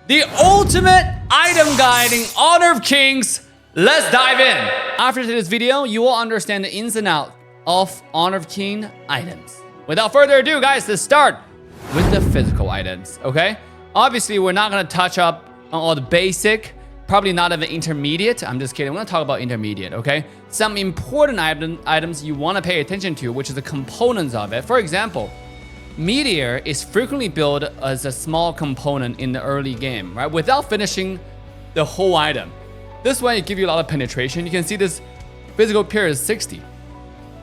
The ultimate item guide in Honor of Kings. Let's dive in. After today's video, you will understand the ins and outs of Honor of King items. Without further ado, guys, let's start with the physical items, okay? Obviously, we're not gonna touch up on all the basic, probably not even intermediate. I'm just kidding. We're gonna talk about intermediate, okay? Some important items you wanna pay attention to, which is the components of it. For example, Meteor is frequently built as a small component in the early game, right? Without finishing the whole item. This way, it gives you a lot of penetration. You can see this physical peer is 60.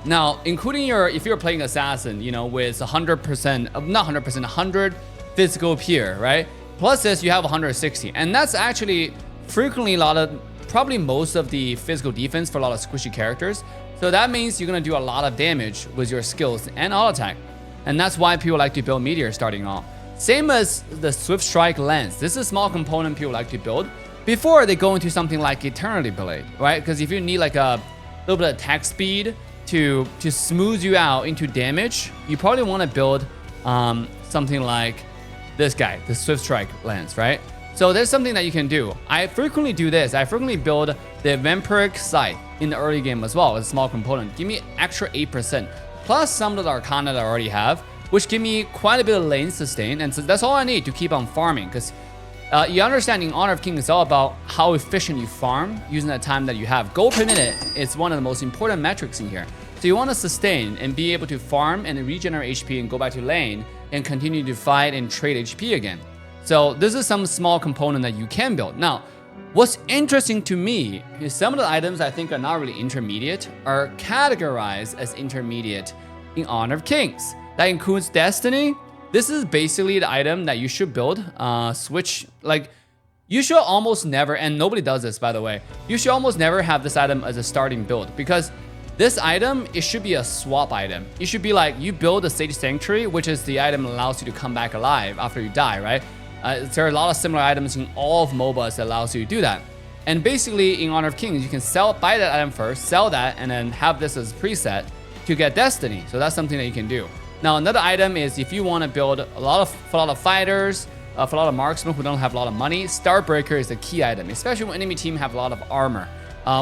Now, including if you're playing Assassin, you know, with 100%, not 100%, 100 physical peer, right? Plus this, you have 160. And that's actually frequently probably most of the physical defense for a lot of squishy characters. So that means you're gonna do a lot of damage with your skills and auto attack. And that's why people like to build Meteor starting off. Same as the Swift Strike Lance. This is a small component people like to build before they go into something like Eternity Blade, right? Because if you need like a little bit of attack speed to smooth you out into damage, you probably want to build something like this guy, the Swift Strike Lance, right? So there's something that you can do. I frequently do this. I frequently build the Vampiric Scythe in the early game as well as a small component. Give me extra 8%. Plus some of the Arcana that I already have, which give me quite a bit of lane sustain. And so that's all I need to keep on farming. Because you understand in Honor of King, it's all about how efficient you farm using the time that you have. Gold per minute is one of the most important metrics in here. So you want to sustain and be able to farm and regenerate HP and go back to lane and continue to fight and trade HP again. So this is some small component that you can build. Now, what's interesting to me is some of the items I think are not really intermediate are categorized as intermediate in Honor of Kings. That includes Destiny. This is basically the item that you should build. Switch, like, you should almost never, and nobody does this by the way, you should almost never have this item as a starting build because this item, it should be a swap item. It should be like you build a Sage Sanctuary, which is the item that allows you to come back alive after you die, right? There are a lot of similar items in all of MOBAs that allows you to do that. And basically in Honor of Kings, you can buy that item first, sell that, and then have this as a preset to get Destiny. So that's something that you can do. Now another item is if you want to build for a lot of fighters, for a lot of marksmen who don't have a lot of money, Starbreaker is a key item, especially when enemy team have a lot of armor.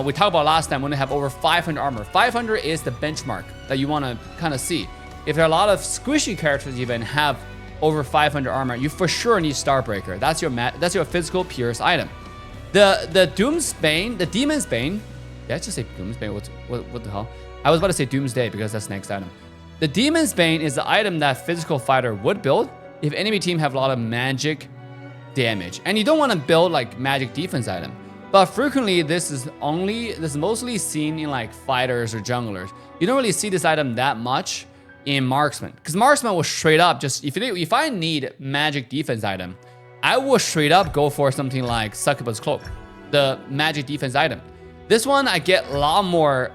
We talked about last time when they have over 500 armor. 500 is the benchmark that you want to kind of see. If there are a lot of squishy characters even have over 500 armor, you for sure need Starbreaker. That's your physical purest item. The Doomsbane, the Demon's Bane. Did I just say Doomsbane? What the hell? I was about to say Doomsday because that's the next item. The Demon's Bane is the item that physical fighter would build if enemy team have a lot of magic damage. And you don't want to build like magic defense item. But frequently this is mostly seen in like fighters or junglers. You don't really see this item that much in Marksman. Because Marksman will straight up just, if I need magic defense item, I will straight up go for something like Succubus Cloak, the magic defense item. This one, I get a lot more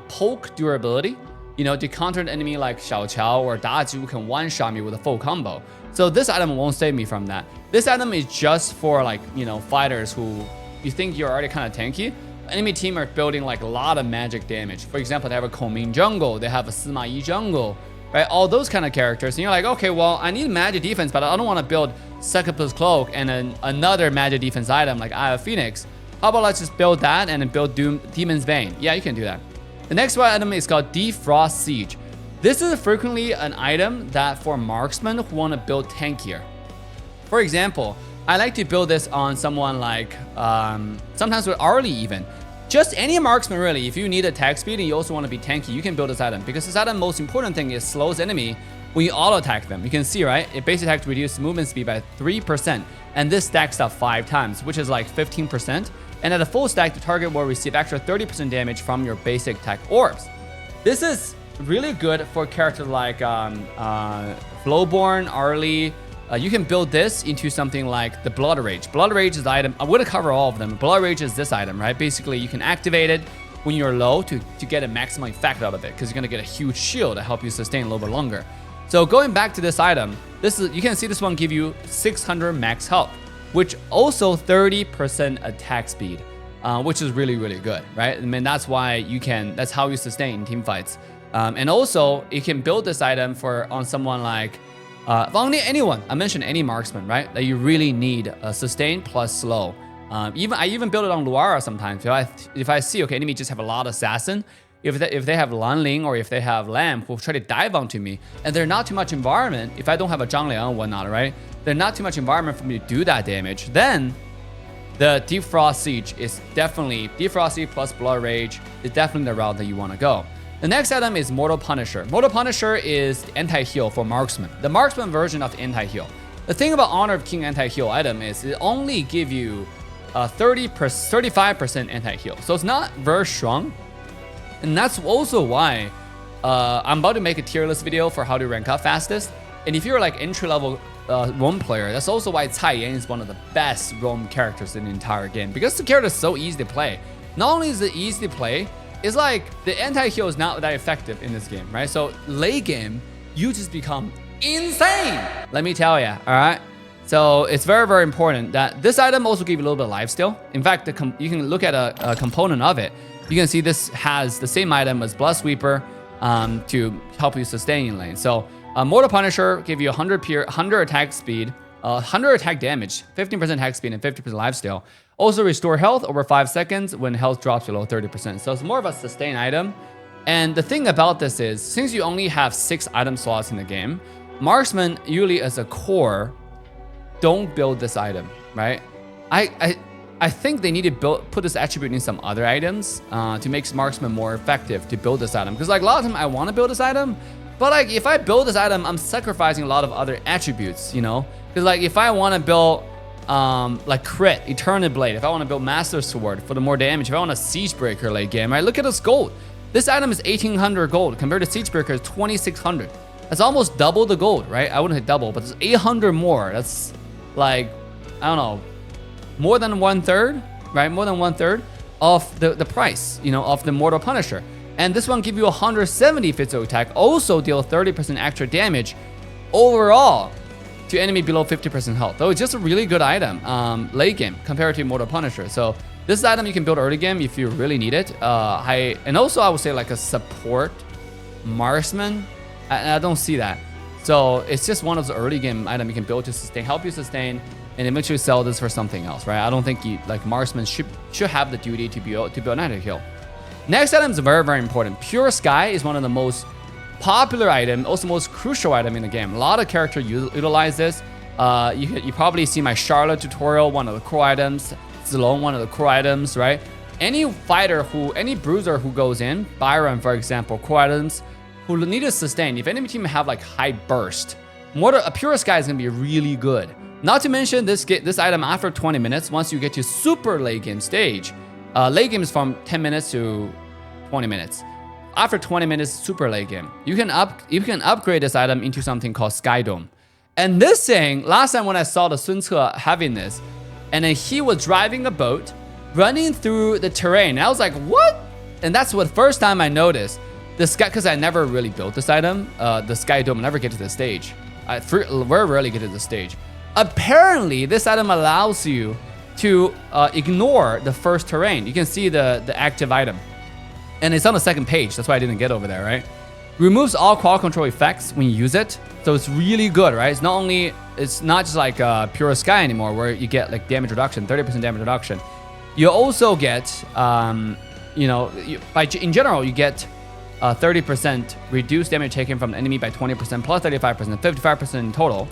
poke durability. You know, to counter an enemy like Xiao Qiao or Daju who can one-shot me with a full combo. So this item won't save me from that. This item is just for like, you know, fighters who you think you're already kind of tanky. Enemy team are building like a lot of magic damage. For example, they have a Kongming jungle, they have a Sima Yi jungle, right? All those kind of characters. And you're like, okay, well, I need magic defense, but I don't want to build Succubus Cloak and then another magic defense item like Eye of Phoenix. How about let's just build that and then build Demon's Bane? Yeah, you can do that. The next one item is called Defrost Siege. This is frequently an item that for marksmen who want to build tankier. For example, I like to build this on someone like, sometimes with Arlie even. Just any marksman really, if you need attack speed and you also want to be tanky, you can build this item. Because this item, most important thing is slows enemy when you auto attack them. You can see, right? It base attack reduces movement speed by 3%. And this stacks up 5 times, which is like 15%. And at a full stack, the target will receive extra 30% damage from your basic attack orbs. This is really good for characters like Flowborn, Arlie. You can build this into something like the Blood Rage. Blood Rage is the item. I'm going to cover all of them. Blood Rage is this item, right? Basically, you can activate it when you're low to get a maximum effect out of it because you're going to get a huge shield to help you sustain a little bit longer. So going back to this item, you can see this one give you 600 max health, which also 30% attack speed, which is really, really good, right? I mean, that's why that's how you sustain in team fights. And also, you can build this item on someone like Only anyone, I mentioned any marksman, right? That you really need a sustain plus slow. I even build it on Luara sometimes. If I see, okay, enemy just have a lot of assassin, if they have Lan Ling or if they have Lamb who try to dive onto me, and they're not too much environment, if I don't have a Zhang Liang and whatnot, right? They're not too much environment for me to do that damage, then the Deep Frost Siege is definitely, Deep Frost Siege plus Blood Rage is definitely the route that you want to go. The next item is Mortal Punisher. Mortal Punisher is the anti-heal for Marksman. The Marksman version of the anti-heal. The thing about Honor of King anti-heal item is it only give you 35% anti-heal. So it's not very strong. And that's also why I'm about to make a tier list video for how to rank up fastest. And if you're like entry-level roam player, that's also why Cai Yan is one of the best roam characters in the entire game. Because the character is so easy to play. Not only is it easy to play, it's like the anti-heal is not that effective in this game, right? So late game, you just become insane. Let me tell you, all right? So it's very, very important that this item also gives you a little bit of lifesteal. In fact, you can look at a component of it. You can see this has the same item as Blood Sweeper to help you sustain in lane. So Mortal Punisher give you 100 attack speed, 100 attack damage, 15% attack speed, and 50% lifesteal. Also restore health over 5 seconds when health drops below 30%. So it's more of a sustain item. And the thing about this is, since you only have 6 item slots in the game, Marksman usually as a core don't build this item, right? I think they need to put this attribute in some other items to make Marksman more effective to build this item. Because like a lot of time I want to build this item, but like if I build this item, I'm sacrificing a lot of other attributes, you know? Because like if I want to build like crit, Eternal Blade, if I want to build Master Sword for the more damage, if I want a Siege Breaker late game, right? Look at this gold. This item is 1800 gold compared to Siege Breaker is 2600. That's almost double the gold, right? I wouldn't say double, but it's 800 more. That's like, I don't know, more than 1/3, right? More than 1/3 of the price, you know, of the Mortal Punisher. And this one gives you 170 physical attack, also deal 30% extra damage overall to enemy below 50% health. So it's just a really good item late game compared to Mortal Punisher. So this item you can build early game if you really need it. And also I would say like a support Marksman, I don't see that. So it's just one of the early game items you can build to sustain, help you sustain, and eventually sell this for something else, right? I don't think like Marksman should have the duty to build an anti-heal. Next item is very, very important. Pure Sky is one of the most popular item, also most crucial item in the game. A lot of characters utilize this. You probably see my Charlotte tutorial, one of the core items. Zilong, one of the core items, right? Any fighter any bruiser who goes in, Byron, for example, core items, who need to sustain. If enemy team have like high burst, a Pure Sky is gonna be really good. Not to mention this item after 20 minutes, once you get to super late game stage, late game is from 10 minutes to 20 minutes. After 20 minutes, super late game, you can upgrade this item into something called Sky Dome. And this thing, last time when I saw the Sun Ce having this, and then he was driving a boat, running through the terrain. I was like, what? And that's the first time I noticed the sky, because I never really built this item. The Sky Dome, never get to the stage. I very rarely get to the stage. Apparently, this item allows you to ignore the first terrain. You can see the active item. And it's on the second page. That's why I didn't get over there, right? Removes all quality control effects when you use it. So it's really good, right? It's not just like Pure Sky anymore, where you get like damage reduction, 30% damage reduction. You also get, in general, you get 30% reduced damage taken from the enemy by 20%, plus 35%, 55% in total.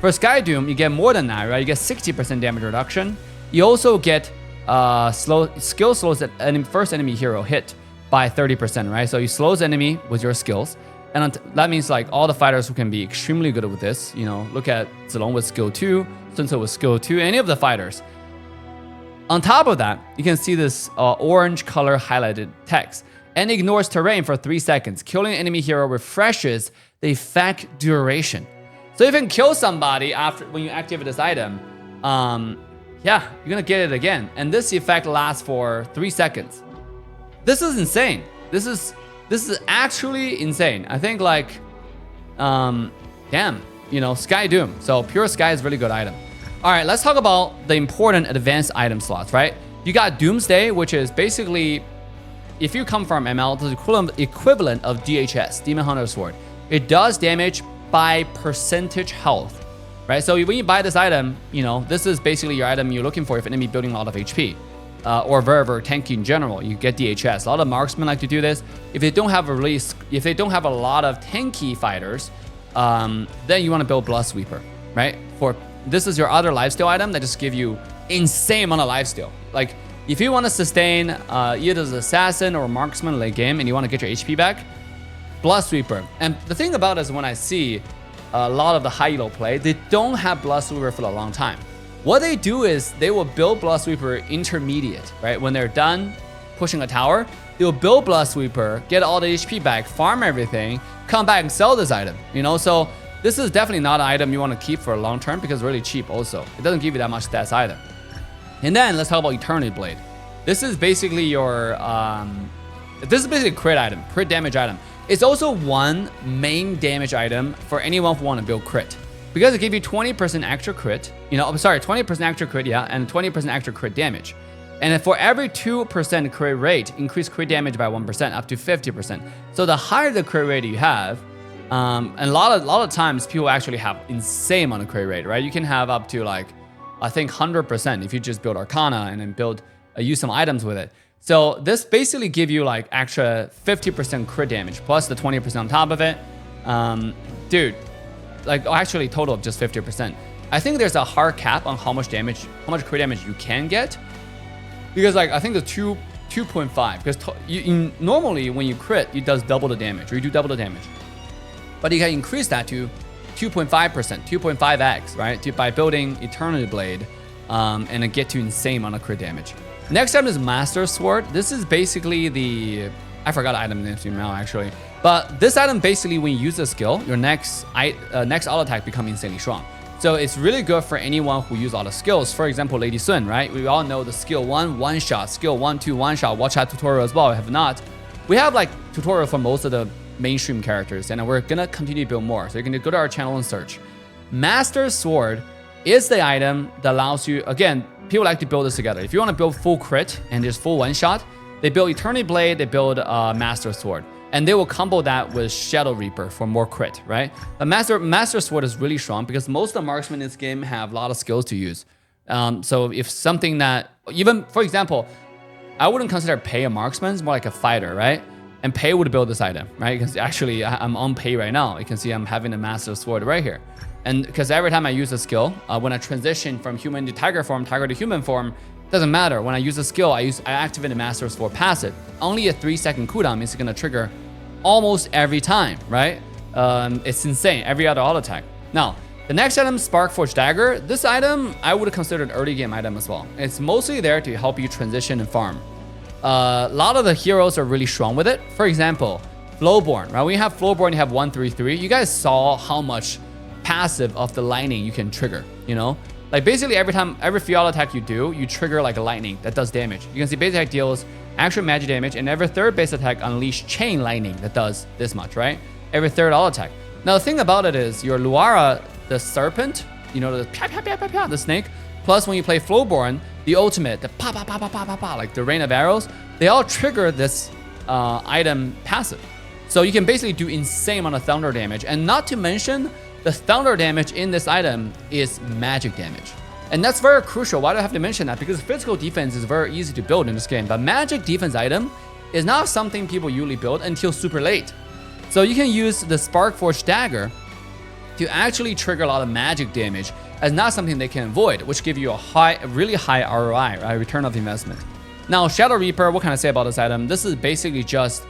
For Sky Doom, you get more than that, right? You get 60% damage reduction. You also get skill slows that first enemy hero hit by 30%, right? So you slows enemy with your skills. And that means like all the fighters who can be extremely good with this, you know, look at Zilong with skill 2, Sun Ce with skill 2, any of the fighters. On top of that, you can see this orange color highlighted text. And ignores terrain for 3 seconds. Killing an enemy hero refreshes the effect duration. So if you can kill somebody when you activate this item, you're gonna get it again. And this effect lasts for 3 seconds. This is insane. This is actually insane. I think like, Sky Doom. So Pure Sky is a really good item. All right, let's talk about the important advanced item slots, right? You got Doomsday, which is basically, if you come from ML, the equivalent of DHS, Demon Hunter Sword. It does damage by percentage health, right? So when you buy this item, you know, this is basically your item you're looking for if you're gonna be building a lot of HP. Or very tanky in general, you get DHS. A lot of marksmen like to do this. If they don't have a lot of tanky fighters, then you want to build Blood Sweeper, right? This is your other lifesteal item that just give you insane amount of lifesteal. Like if you want to sustain either as assassin or marksman late game and you want to get your HP back, Blood Sweeper. And the thing about it is when I see a lot of the high elo play, they don't have Blood Sweeper for a long time. What they do is they will build Blood Sweeper intermediate, right? When they're done pushing a tower, they'll build Blood Sweeper, get all the HP back, farm everything, come back and sell this item, you know? So this is definitely not an item you want to keep for a long term because it's really cheap also. It doesn't give you that much stats either. And then let's talk about Eternity Blade. This is basically your, this is basically a crit item, crit damage item. It's also one main damage item for anyone who want to build crit. Because it gives you 20% extra crit, you know, I'm sorry, 20% extra crit, yeah, and 20% extra crit damage. And for every 2% crit rate, increase crit damage by 1% up to 50%. So the higher the crit rate you have, and a lot of times people actually have insane amount of crit rate, right? You can have up to like, I think 100% if you just build Arcana and then use some items with it. So this basically give you like extra 50% crit damage plus the 20% on top of it. Dude. Like actually total of just 50%. I think there's a hard cap on how much crit damage you can get. Because like I think the 2.5, because normally when you crit, it does double the damage, or you do double the damage. But you can increase that to 2.5%, 2.5x, right? By building Eternity Blade, and then get to insane amount of crit damage. Next item is Master Sword. This is basically I forgot the item name now actually. But this item basically, when you use the skill, your next auto attack becomes insanely strong. So it's really good for anyone who use all the skills. For example, Lady Sun, right? We all know the skill 1, 1-shot, skill 1, 2, 1-shot. Watch that tutorial as well. If not, we have like tutorial for most of the mainstream characters, and we're gonna continue to build more. So you're gonna go to our channel and search. Master Sword is the item that allows you, again, people like to build this together. If you want to build full crit and just full 1-shot, they build Eternity Blade, they build Master Sword. And they will combo that with Shadow Reaper for more crit, right? The Master Sword is really strong because most of the marksmen in this game have a lot of skills to use. So if something that, even for example, I wouldn't consider Pei a marksman, it's more like a fighter, right? And Pei would build this item, right? Because actually I'm on Pei right now. You can see I'm having a Master Sword right here. And because every time I use a skill, when I transition from human to tiger form, tiger to human form, doesn't matter. When I use a skill, I activate the Master Sword passive. Only a 3-second cooldown means it's gonna trigger almost every time, right? It's insane, every other auto attack. Now, the next item, Sparkforged Dagger. This item, I would consider an early game item as well. It's mostly there to help you transition and farm. A lot of the heroes are really strong with it. For example, Flowborn, right? When you have Flowborn, you have 133. You guys saw how much passive of the lightning you can trigger, you know? Like basically every free auto attack you do, you trigger like a lightning that does damage. You can see basic attack deals actual magic damage, and every third base attack unleash chain lightning that does this much, right? Every third auto attack. Now the thing about it is your Luara, the serpent, you know, the snake, plus when you play Flowborn, the ultimate, the like the rain of arrows, they all trigger this item passive. So you can basically do insane amount of thunder damage, and not to mention the thunder damage in this item is magic damage. And that's very crucial. Why do I have to mention that? Because physical defense is very easy to build in this game, but magic defense item is not something people usually build until super late. So you can use the Sparkforged Dagger to actually trigger a lot of magic damage as not something they can avoid, which give you a really high ROI, right? Return of investment. Now, Shadow Reaper, what can I say about this item? This is basically just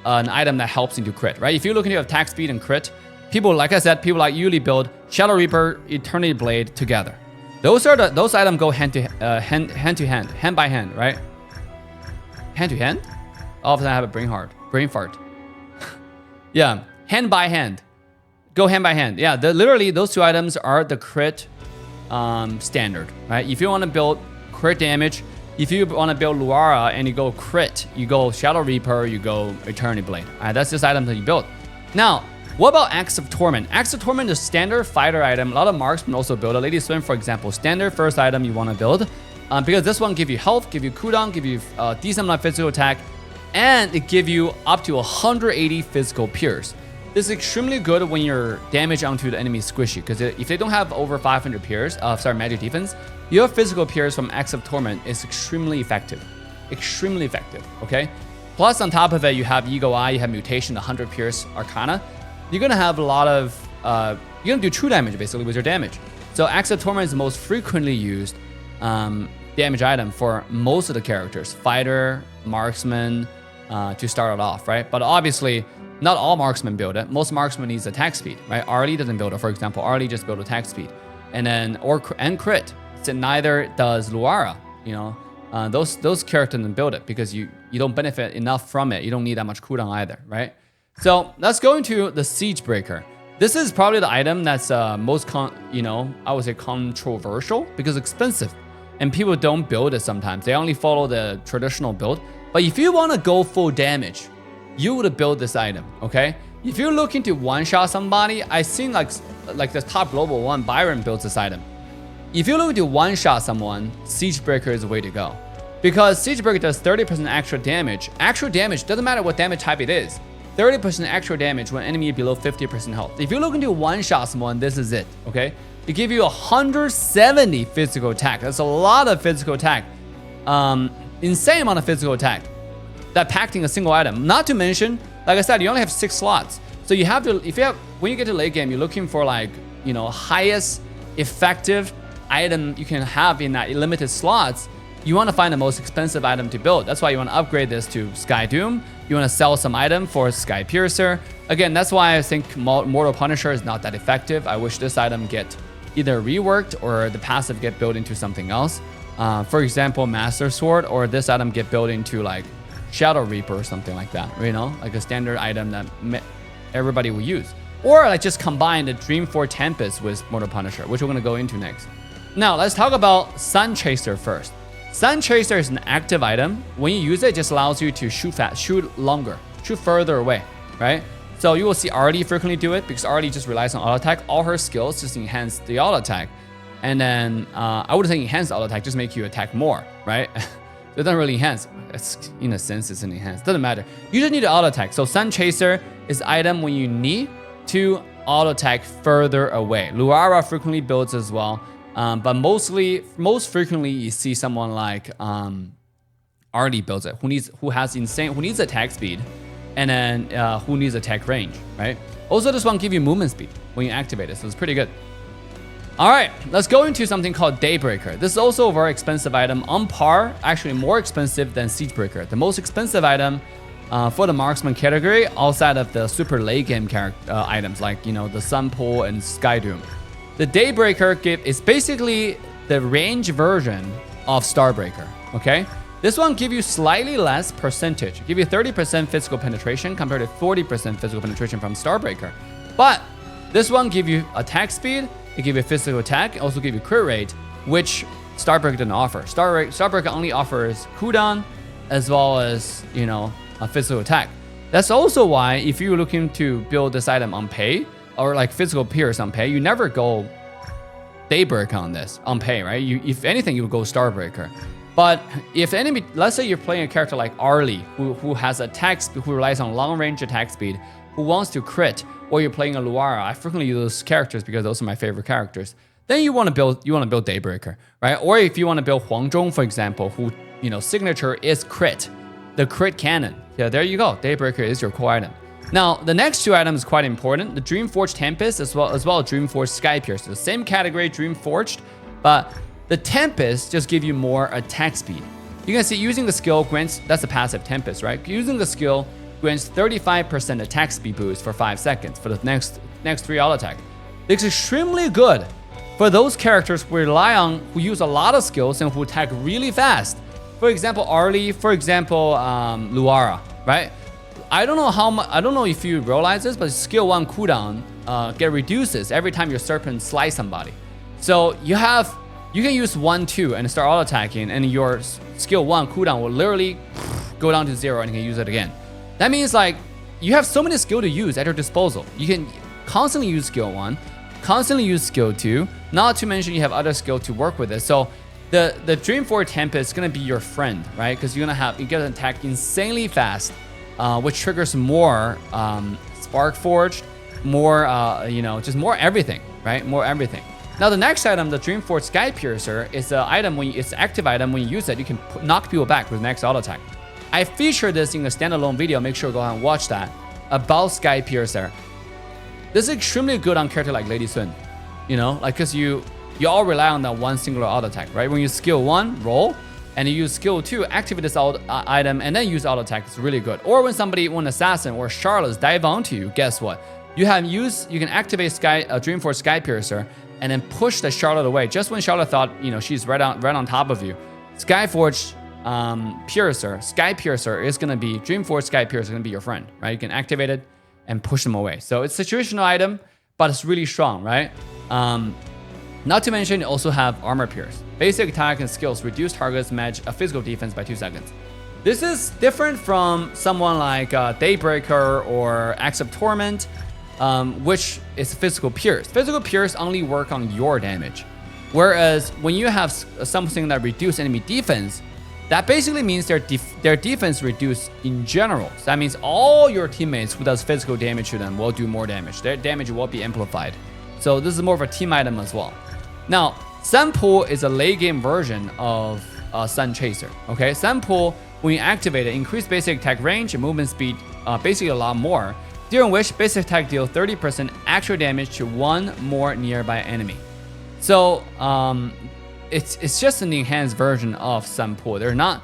an item that helps into crit, right? If you're looking to attack speed and crit, people, like I said, people like usually build Shadow Reaper, Eternity Blade together. Those items go hand by hand, right? Hand to hand? All of a sudden I have a brain fart. Yeah, hand by hand. Go hand by hand. Yeah, literally those two items are the crit standard, right? If you want to build crit damage, if you want to build Luara and you go crit, you go Shadow Reaper, you go Eternity Blade. All right, that's just item that you build. Now, what about Axe of Torment? Axe of Torment is a standard fighter item. A lot of marksmen also build it. Lady Swim, for example, standard first item you want to build. Because this one give you health, give you cooldown, give you decent amount of physical attack, and it give you up to 180 physical pierce. This is extremely good when you're damage onto the enemy squishy, because if they don't have over 500 pierce, magic defense, your physical pierce from Axe of Torment is extremely effective. Extremely effective, okay? Plus, on top of it, you have Eagle Eye, you have Mutation, 100 pierce Arcana. You're gonna have a lot of, you're gonna do true damage basically with your damage. So Axe of Torment is the most frequently used damage item for most of the characters. Fighter, Marksman, to start it off, right? But obviously, not all marksmen build it. Most marksmen needs attack speed, right? Arlie doesn't build it, for example. Arlie just build attack speed, and then and crit. So neither does Luara. You know, those characters don't build it because you don't benefit enough from it. You don't need that much cooldown either, right? So let's go into the Siege Breaker. This is probably the item that's most I would say controversial because expensive, and people don't build it sometimes. They only follow the traditional build. But if you want to go full damage, you would build this item, okay? If you're looking to one-shot somebody, I've seen like the top global one, Byron builds this item. If you're looking to one-shot someone, Siege Breaker is the way to go. Because Siege Breaker does 30% extra damage. Actual damage, doesn't matter what damage type it is. 30% extra damage when enemy below 50% health. If you're looking to one-shot someone, this is it, okay? It gives you 170 physical attack. That's a lot of physical attack. Insane amount of physical attack that packed in a single item. Not to mention, like I said, you only have 6 slots. So you have to, when you get to late game, you're looking for like, highest effective item you can have in that limited slots. You want to find the most expensive item to build. That's why you want to upgrade this to Sky Doom. You want to sell some item for Sky Piercer. Again, that's why I think Mortal Punisher is not that effective. I wish this item get either reworked or the passive get built into something else. For example, Master Sword, or this item get built into like Shadow Reaper or something like that, like a standard item that everybody will use. Or like just combine the Dreamforged Tempest with Mortal Punisher, which we're going to go into next. Now, let's talk about Sun Chaser first. Sun Chaser is an active item. When you use it, it just allows you to shoot fast, shoot longer, shoot further away, right? So you will see Arlie frequently do it because Arlie just relies on auto attack. All her skills just enhance the auto attack. And then I would say enhance auto attack, just make you attack more, right? It doesn't really enhance. It's, in a sense, it's an enhance. Doesn't matter. You just need to auto attack. So Sun Chaser is item when you need to auto attack further away. Luara frequently builds as well, but most frequently you see someone like Arlie builds it, who needs attack speed, and then who needs attack range, right? Also, this one gives you movement speed when you activate it, so it's pretty good. All right, let's go into something called Daybreaker. This is also a very expensive item, on par, actually more expensive than Siegebreaker. The most expensive item for the Marksman category, outside of the super late game items like the Sun Pool and Sky Doom. The Daybreaker is basically the range version of Starbreaker. Okay, this one gives you slightly less percentage, give you 30% physical penetration compared to 40% physical penetration from Starbreaker, but this one gives you attack speed. It gives you physical attack, also give you crit rate, which Starbreaker doesn't offer. Starbreaker only offers cooldown as well as, a physical attack. That's also why if you're looking to build this item on pay, or like physical pierce on pay, you never go Daybreaker on pay, right? If anything, you would go Starbreaker. But if enemy, let's say you're playing a character like Arlie, who has attack speed, who relies on long range attack speed, who wants to crit, or you're playing a Luara. I frequently use those characters because those are my favorite characters. Then you want to build Daybreaker, right? Or if you want to build Huang Zhong, for example, who signature is crit, the crit cannon. Yeah, there you go. Daybreaker is your core item. Now the next two items are quite important: the Dreamforged Tempest as well as Dreamforged Sky Piercer. The same category, Dreamforged, but the Tempest just give you more attack speed. You can see using the skill grants, that's a passive Tempest, right? Using the skill grants 35% attack speed boost for 5 seconds for the next 3 auto attack. It's extremely good for those characters who use a lot of skills and who attack really fast. For example, Arlie, for example, Luara, right? I don't know if you realize this, but skill 1 cooldown reduces every time your serpent slice somebody. So you can use 1, 2 and start auto attacking, and your skill 1 cooldown will literally go down to 0 and you can use it again. That means like you have so many skills to use at your disposal. You can constantly use skill 1, constantly use skill 2, not to mention you have other skill to work with it. So the Dreamforged Tempest is gonna be your friend, right? Because you get to attack insanely fast, which triggers more spark forged, more, just more everything, right? More everything. Now the next item, the Dreamforged Sky Piercer, is an item it's an active item. When you use it, you can knock people back with next auto attack. I featured this in a standalone video. Make sure to go ahead and watch that about Sky Piercer. This is extremely good on character like Lady Sun, because you all rely on that one singular auto attack, right? When you skill 1, roll, and you use skill 2, activate this item, and then use auto attack. It's really good. Or when assassin or Charlotte dive onto you, guess what? You can activate Dreamforged Sky Piercer and then push the Charlotte away. Just when Charlotte thought, she's right on top of you, Skyforged Sky Piercer is gonna be Dreamforged Sky Piercer is gonna be your friend, right? You can activate it and push them away. So it's a situational item, but it's really strong, right? Not to mention, you also have Armor Pierce. Basic attack and skills reduce targets match a physical defense by 2 seconds. This is different from someone like Daybreaker or Axe of Torment, which is physical pierce. Physical pierce only work on your damage. Whereas when you have something that reduces enemy defense, that basically means their defense reduced in general. So that means all your teammates who does physical damage to them will do more damage. Their damage will be amplified. So this is more of a team item as well. Now, Sunpool is a late game version of Sun Chaser. Okay, Sunpool, when you activate it, increase basic attack range and movement speed basically a lot more, during which basic attack deals 30% actual damage to one more nearby enemy. So it's just an enhanced version of Sunpool. They're not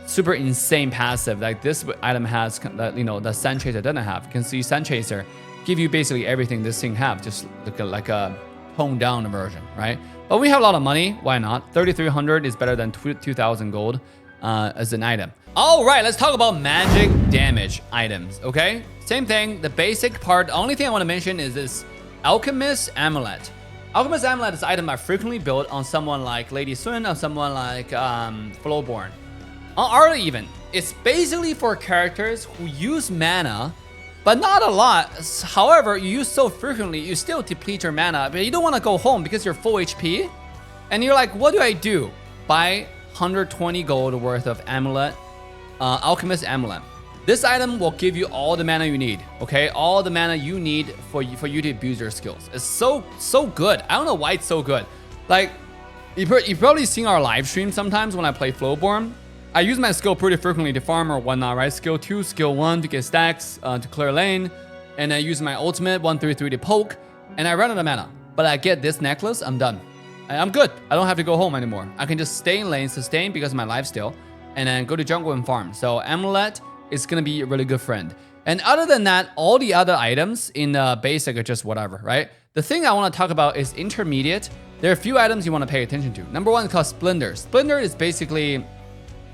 super insane passive like this item has, the Sun Chaser doesn't have. You can see Sun Chaser give you basically everything this thing have, just like a toned down version, right? But we have a lot of money, why not? 3,300 is better than 2,000 gold as an item. All right, let's talk about magic damage items, okay? Same thing, the basic part. The only thing I want to mention is this Alchemist Amulet. Alchemist Amulet is an item I frequently build on someone like Lady Sun or someone like Flowborn. On Arla even, it's basically for characters who use mana, but not a lot. However, you use so frequently, you still deplete your mana, but you don't want to go home because you're full HP. And you're like, what do I do? Buy 120 gold worth of Amulet, Alchemist Amulet. This item will give you all the mana you need, okay? All the mana you need for you to abuse your skills. It's so good. I don't know why it's so good. Like, you've probably seen our live stream sometimes when I play Flowborn. I use my skill pretty frequently to farm or whatnot, right? Skill 2, skill 1 to get stacks, to clear lane. And I use my ultimate 133 to poke. And I run out of mana. But I get this necklace, I'm done. I'm good. I don't have to go home anymore. I can just stay in lane, sustain because of my lifesteal, and then go to jungle and farm. So Amulet is gonna be a really good friend. And other than that, all the other items in basic are just whatever, right? The thing I wanna talk about is intermediate. There are a few items you wanna pay attention to. Number one is called Splendor. Splendor is basically,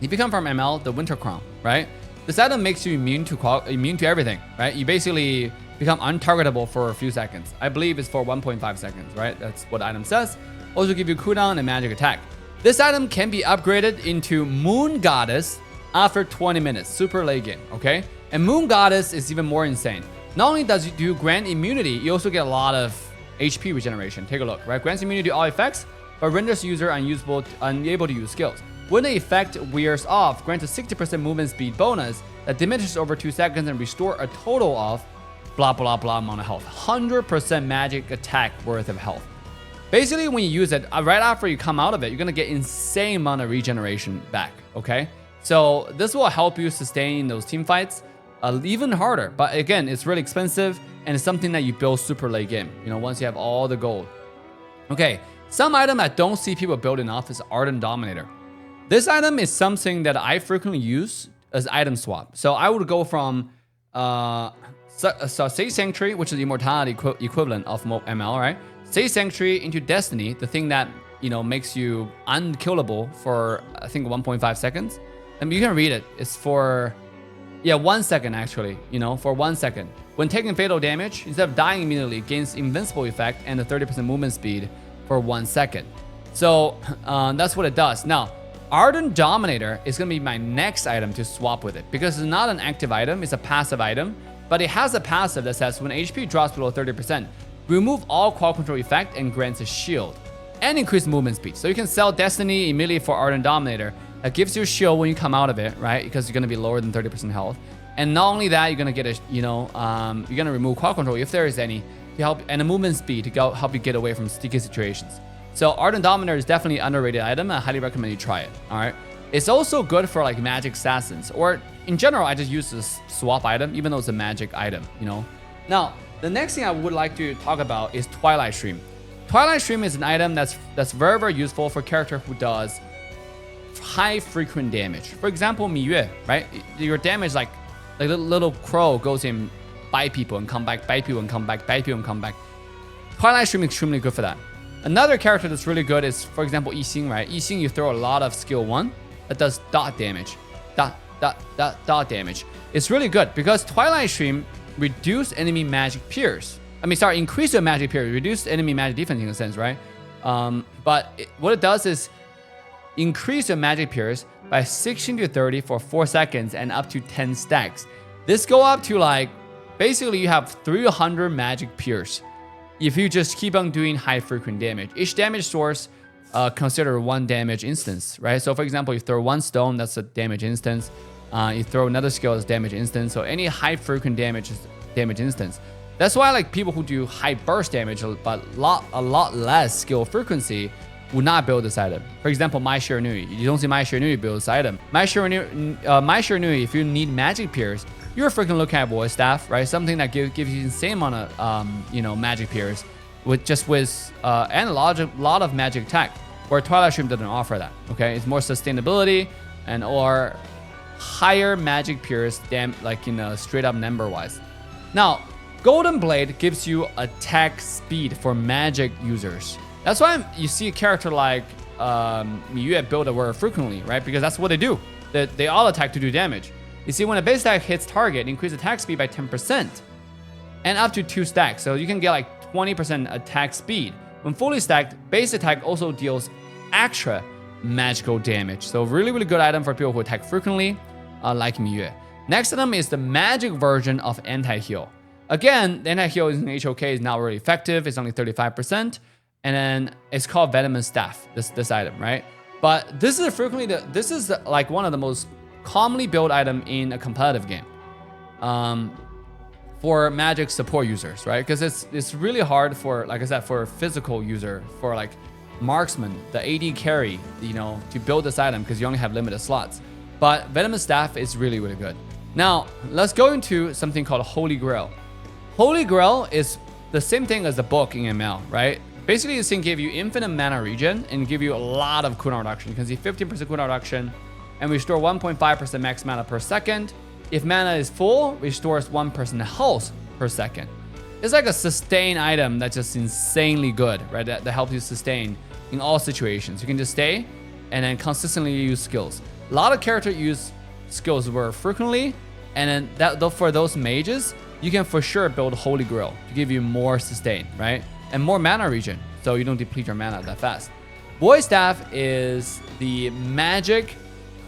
if you come from ML, the Winter Crown, right? This item makes you immune to everything, right? You basically become untargetable for a few seconds. I believe it's for 1.5 seconds, right? That's what the item says. Also give you cooldown and magic attack. This item can be upgraded into Moon Goddess after 20 minutes, super late game, okay? And Moon Goddess is even more insane. Not only do you grant immunity, you also get a lot of HP regeneration. Take a look, right? Grants immunity to all effects, but renders user unable to use skills. When the effect wears off, grants a 60% movement speed bonus that diminishes over 2 seconds and restore a total of blah, blah, blah amount of health. 100% magic attack worth of health. Basically, when you use it, right after you come out of it, you're gonna get insane amount of regeneration back, okay? So this will help you sustain those team fights even harder. But again, it's really expensive and it's something that you build super late game, once you have all the gold. Okay, some item I don't see people build enough is Ardent Dominator. This item is something that I frequently use as item swap. So I would go from Sage Sanctuary, which is the immortality equivalent of ML, right? Sage Sanctuary into Destiny, the thing that makes you unkillable for I think 1.5 seconds. I mean, you can read it. It's for 1 second actually. For 1 second. When taking fatal damage, instead of dying immediately, it gains invincible effect and a 30% movement speed for 1 second. So that's what it does. Now, Ardent Dominator is gonna be my next item to swap with it because it's not an active item, it's a passive item, but it has a passive that says when HP drops below 30%, remove all qual control effect and grants a shield and increase movement speed. So you can sell Destiny immediately for Ardent Dominator. That gives you a shield when you come out of it, right? Because you're gonna be lower than 30% health. And not only that, you're gonna get a, you're gonna remove quad control if there is any to help, and a movement speed to help you get away from sticky situations. So Ardent Dominator is definitely an underrated item. I highly recommend you try it. All right. It's also good for like magic assassins, or in general, I just use this swap item, even though it's a magic item. Now, the next thing I would like to talk about is Twilight Stream. Twilight Stream is an item that's very, very useful for a character who does high frequent damage. For example, Miyue, right? Your damage like little crow goes in, bite people and come back, bite people and come back, bite people and come back. Twilight Stream is extremely good for that. Another character that's really good is, for example, Yixing, right? Yixing, you throw a lot of skill 1 that does dot damage. Dot damage. It's really good because Twilight Stream reduce enemy magic pierce. Increase your magic pierce, reduce enemy magic defense in a sense, right? What it does is increase your magic pierce by 16 to 30 for 4 seconds and up to 10 stacks. This go up to like, basically you have 300 magic pierce if you just keep on doing high frequent damage. Each damage source consider 1 damage instance, right? So for example, you throw 1 stone, that's a damage instance. You throw another skill, that's damage instance. So any high frequent damage is damage instance. That's why like people who do high burst damage but a lot less skill frequency would not build this item. For example, Mai Shiranui. You don't see Mai Shiranui build this item. Mai Shiranui, if you need magic pierce, you're freaking looking at voice staff, right? Something that gives you insane amount of magic pierce and a lot of magic tech. Where Twilight Stream doesn't offer that. Okay, it's more sustainability or higher magic pierce straight up number wise. Now, Golden Blade gives you attack speed for magic users. That's why you see a character like Miyue build it very frequently, right? Because that's what they do. They all attack to do damage. You see, when a base attack hits target, increase attack speed by 10% and up to 2 stacks. So you can get like 20% attack speed. When fully stacked, base attack also deals extra magical damage. So really, really good item for people who attack frequently, like Miyue. Next item is the magic version of anti-heal. Again, the anti-heal in HoK is not really effective. It's only 35%. And then it's called Venomous Staff, this item, right? But this is like one of the most commonly built item in a competitive game for magic support users, right? Because it's really hard for, like I said, for a physical user, for like Marksman, the AD carry, to build this item because you only have limited slots. But Venomous Staff is really, really good. Now, let's go into something called Holy Grail. Holy Grail is the same thing as the book in ML, right? Basically, this thing give you infinite mana regen and give you a lot of cooldown reduction. You can see 15% cooldown reduction and restore 1.5% max mana per second. If mana is full, restores 1% health per second. It's like a sustain item that's just insanely good, right? That helps you sustain in all situations. You can just stay and then consistently use skills. A lot of characters use skills very frequently, and then for those mages, you can for sure build Holy Grail to give you more sustain, right? And more mana regen, so you don't deplete your mana that fast. Void Staff is the magic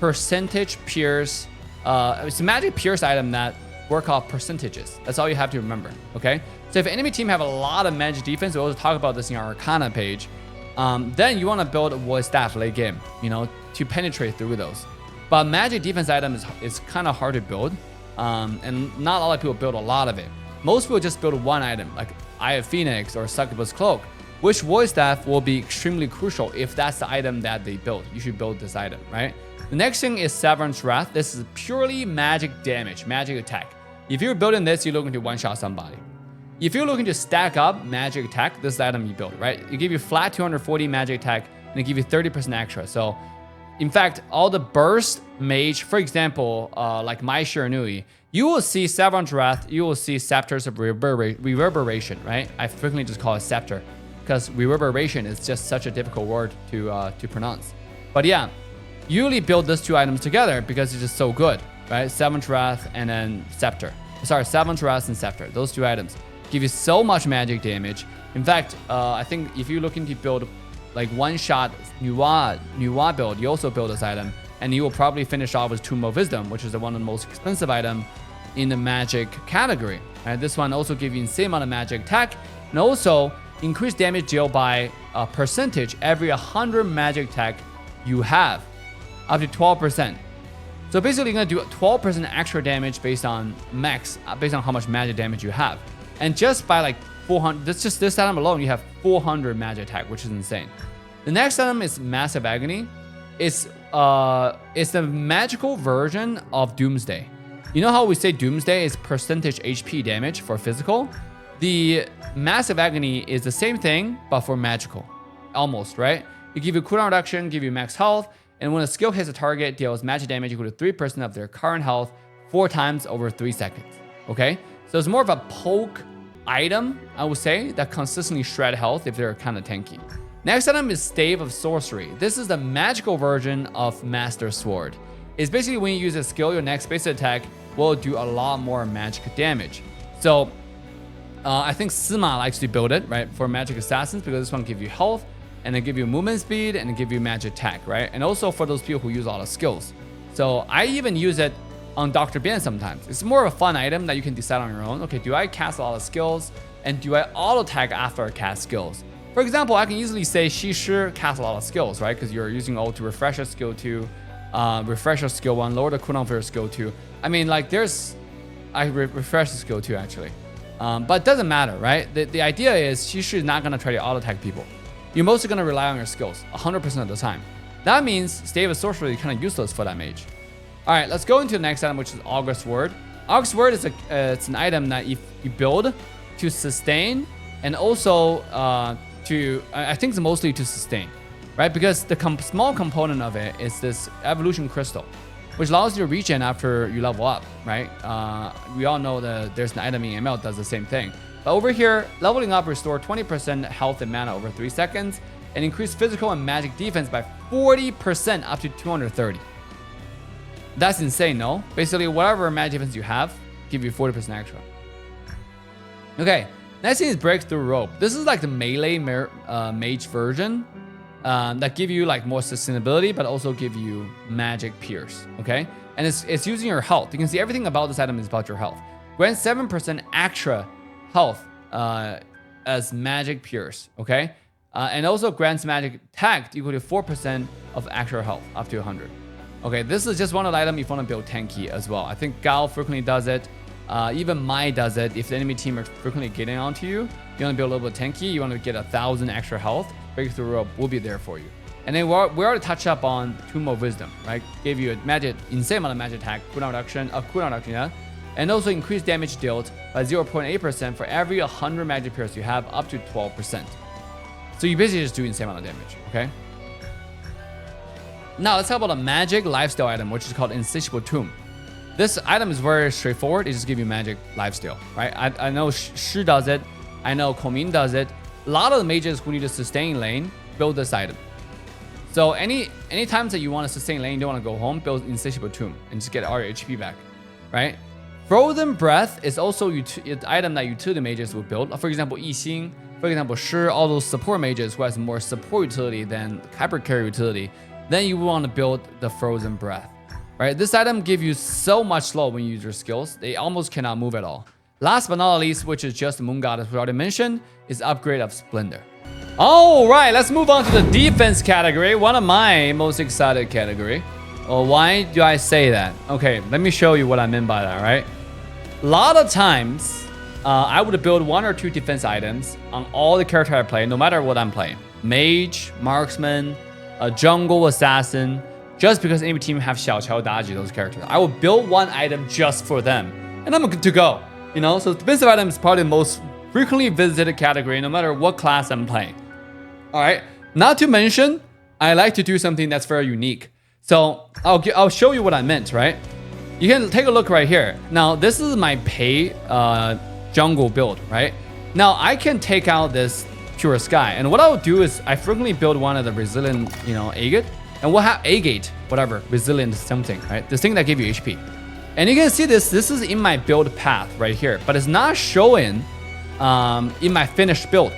percentage pierce. It's a magic pierce item that work off percentages. That's all you have to remember, okay? So if enemy team have a lot of magic defense, we also talk about this in our Arcana page, then you want to build a Void Staff late game, to penetrate through those. But magic defense item is kind of hard to build, and not a lot of people build a lot of it. Most people just build one item, like Eye of Phoenix or Succubus Cloak, which Void Staff will be extremely crucial if that's the item that they build. You should build this item, right? The next thing is Severance Wrath. This is purely magic damage, magic attack. If you're building this, you're looking to one-shot somebody. If you're looking to stack up magic attack, this is the item you build, right? It give you flat 240 magic attack, and it give you 30% extra. So, in fact, all the burst mage, for example, like Mai Shiranui, you will see Severance Wrath, you will see Scepters of Reverberation, right? I frequently just call it Scepter, because Reverberation is just such a difficult word to pronounce. But yeah, usually build those two items together because it's just so good, right? Severance Wrath and then Scepter. Sorry, Severance Wrath and Scepter. Those two items give you so much magic damage. In fact, I think if you're looking to build like one-shot Nuwa build, you also build this item, and you will probably finish off with Tomb of Wisdom, which is one of the most expensive items in the magic category. And this one also gives you insane amount of magic attack, and also increase damage deal by a percentage every 100 magic attack you have, up to 12%. So basically, you're gonna do 12% extra damage based on max, based on how much magic damage you have. And just by like 400, that's just this item alone, you have 400 magic attack, which is insane. The next item is Massive Agony. It's the magical version of Doomsday. You know how we say Doomsday is percentage HP damage for physical? The Massive Agony is the same thing, but for magical. Almost, right? It give you cooldown reduction, give you max health, and when a skill hits a target, deals magic damage equal to 3% of their current health 4 times over 3 seconds. Okay? So it's more of a poke item, I would say, that consistently shred health if they're kind of tanky. Next item is Stave of Sorcery. This is the magical version of Master Sword. It's basically when you use a skill, your next base attack will do a lot more magic damage. So I think Sima likes to build it, right, for magic assassins, because this one gives you health, and it give you movement speed, and it give you magic attack, right? And also for those people who use a lot of skills. So I even use it on Dr. Bien sometimes. It's more of a fun item that you can decide on your own. Okay, do I cast a lot of skills, and do I auto attack after I cast skills? For example, I can easily say Shi Shi casts a lot of skills, right? Because you're using ult to refresh your skill 2, refresh your skill 1, lower the cooldown for your skill 2. I mean, like I refresh the skill 2 actually. But it doesn't matter, right? The idea is Shi Shi is not going to try to auto attack people. You're mostly going to rely on your skills 100% of the time. That means Stave of Sorcery is kind of useless for that mage. All right, let's go into the next item, which is August Word. August Word is it's an item that you build to sustain, and also I think it's mostly to sustain, right? Because the small component of it is this evolution crystal, which allows you to regen after you level up, right? We all know that there's an item in ML that does the same thing. But over here, leveling up restore 20% health and mana over 3 seconds, and increase physical and magic defense by 40% up to 230. That's insane, no? Basically, whatever magic defense you have, give you 40% extra. Okay, next thing is Breakthrough Rope. This is like the melee mage version that give you like more sustainability, but also give you magic pierce, okay? And it's using your health. You can see everything about this item is about your health. Grant 7% extra health as magic pierce, okay? And also grants magic attack equal to 4% of extra health up to 100. Okay, this is just one of the items if you want to build tanky as well. I think Gao frequently does it. Even Mai does it. If the enemy team are frequently getting onto you, you want to build a little bit tanky, you want to get 1,000 extra health, Breakthrough Rope will be there for you. And then we already touched up on Tomb of Wisdom, right? Gave you a insane amount of magic attack, cooldown reduction, yeah? And also increased damage dealt by 0.8% for every 100 magic pierce you have, up to 12%. So you basically just do insane amount of damage, okay? Now let's talk about a magic lifesteal item, which is called Insatiable Tomb. This item is very straightforward. It just gives you magic lifesteal, right? I know Shi does it. I know Komin does it. A lot of the mages who need a sustain lane build this item. So any times that you want to sustain lane, you don't want to go home, build Insatiable Tomb and just get all your HP back, right? Frozen Breath is also an item that utility mages will build. For example, Yixing, for example, Shi, all those support mages who has more support utility than hyper carry utility, then you want to build the Frozen Breath, right? This item gives you so much slow when you use your skills. They almost cannot move at all. Last but not least, which is just Moon Goddess we already mentioned, is Upgrade of Splendor. All right, let's move on to the defense category, one of my most excited category. Well, why do I say that? Okay, let me show you what I meant by that, right? A lot of times, I would build 1 or 2 defense items on all the characters I play, no matter what I'm playing. Mage, Marksman, a jungle assassin, just because any team have Xiao Qiao Daji, those characters. I will build one item just for them, and I'm good to go. You know, so defensive item is probably the most frequently visited category, no matter what class I'm playing. All right, not to mention, I like to do something that's very unique. So I'll show you what I meant, right? You can take a look right here. Now, this is my pay jungle build, right? Now, I can take out this Pure Sky, and what I'll do is I frequently build one of the resilient, agate, and we'll have agate, whatever, resilient something, right? This thing that gives you HP. And you can see this is in my build path right here, but it's not showing in my finished build.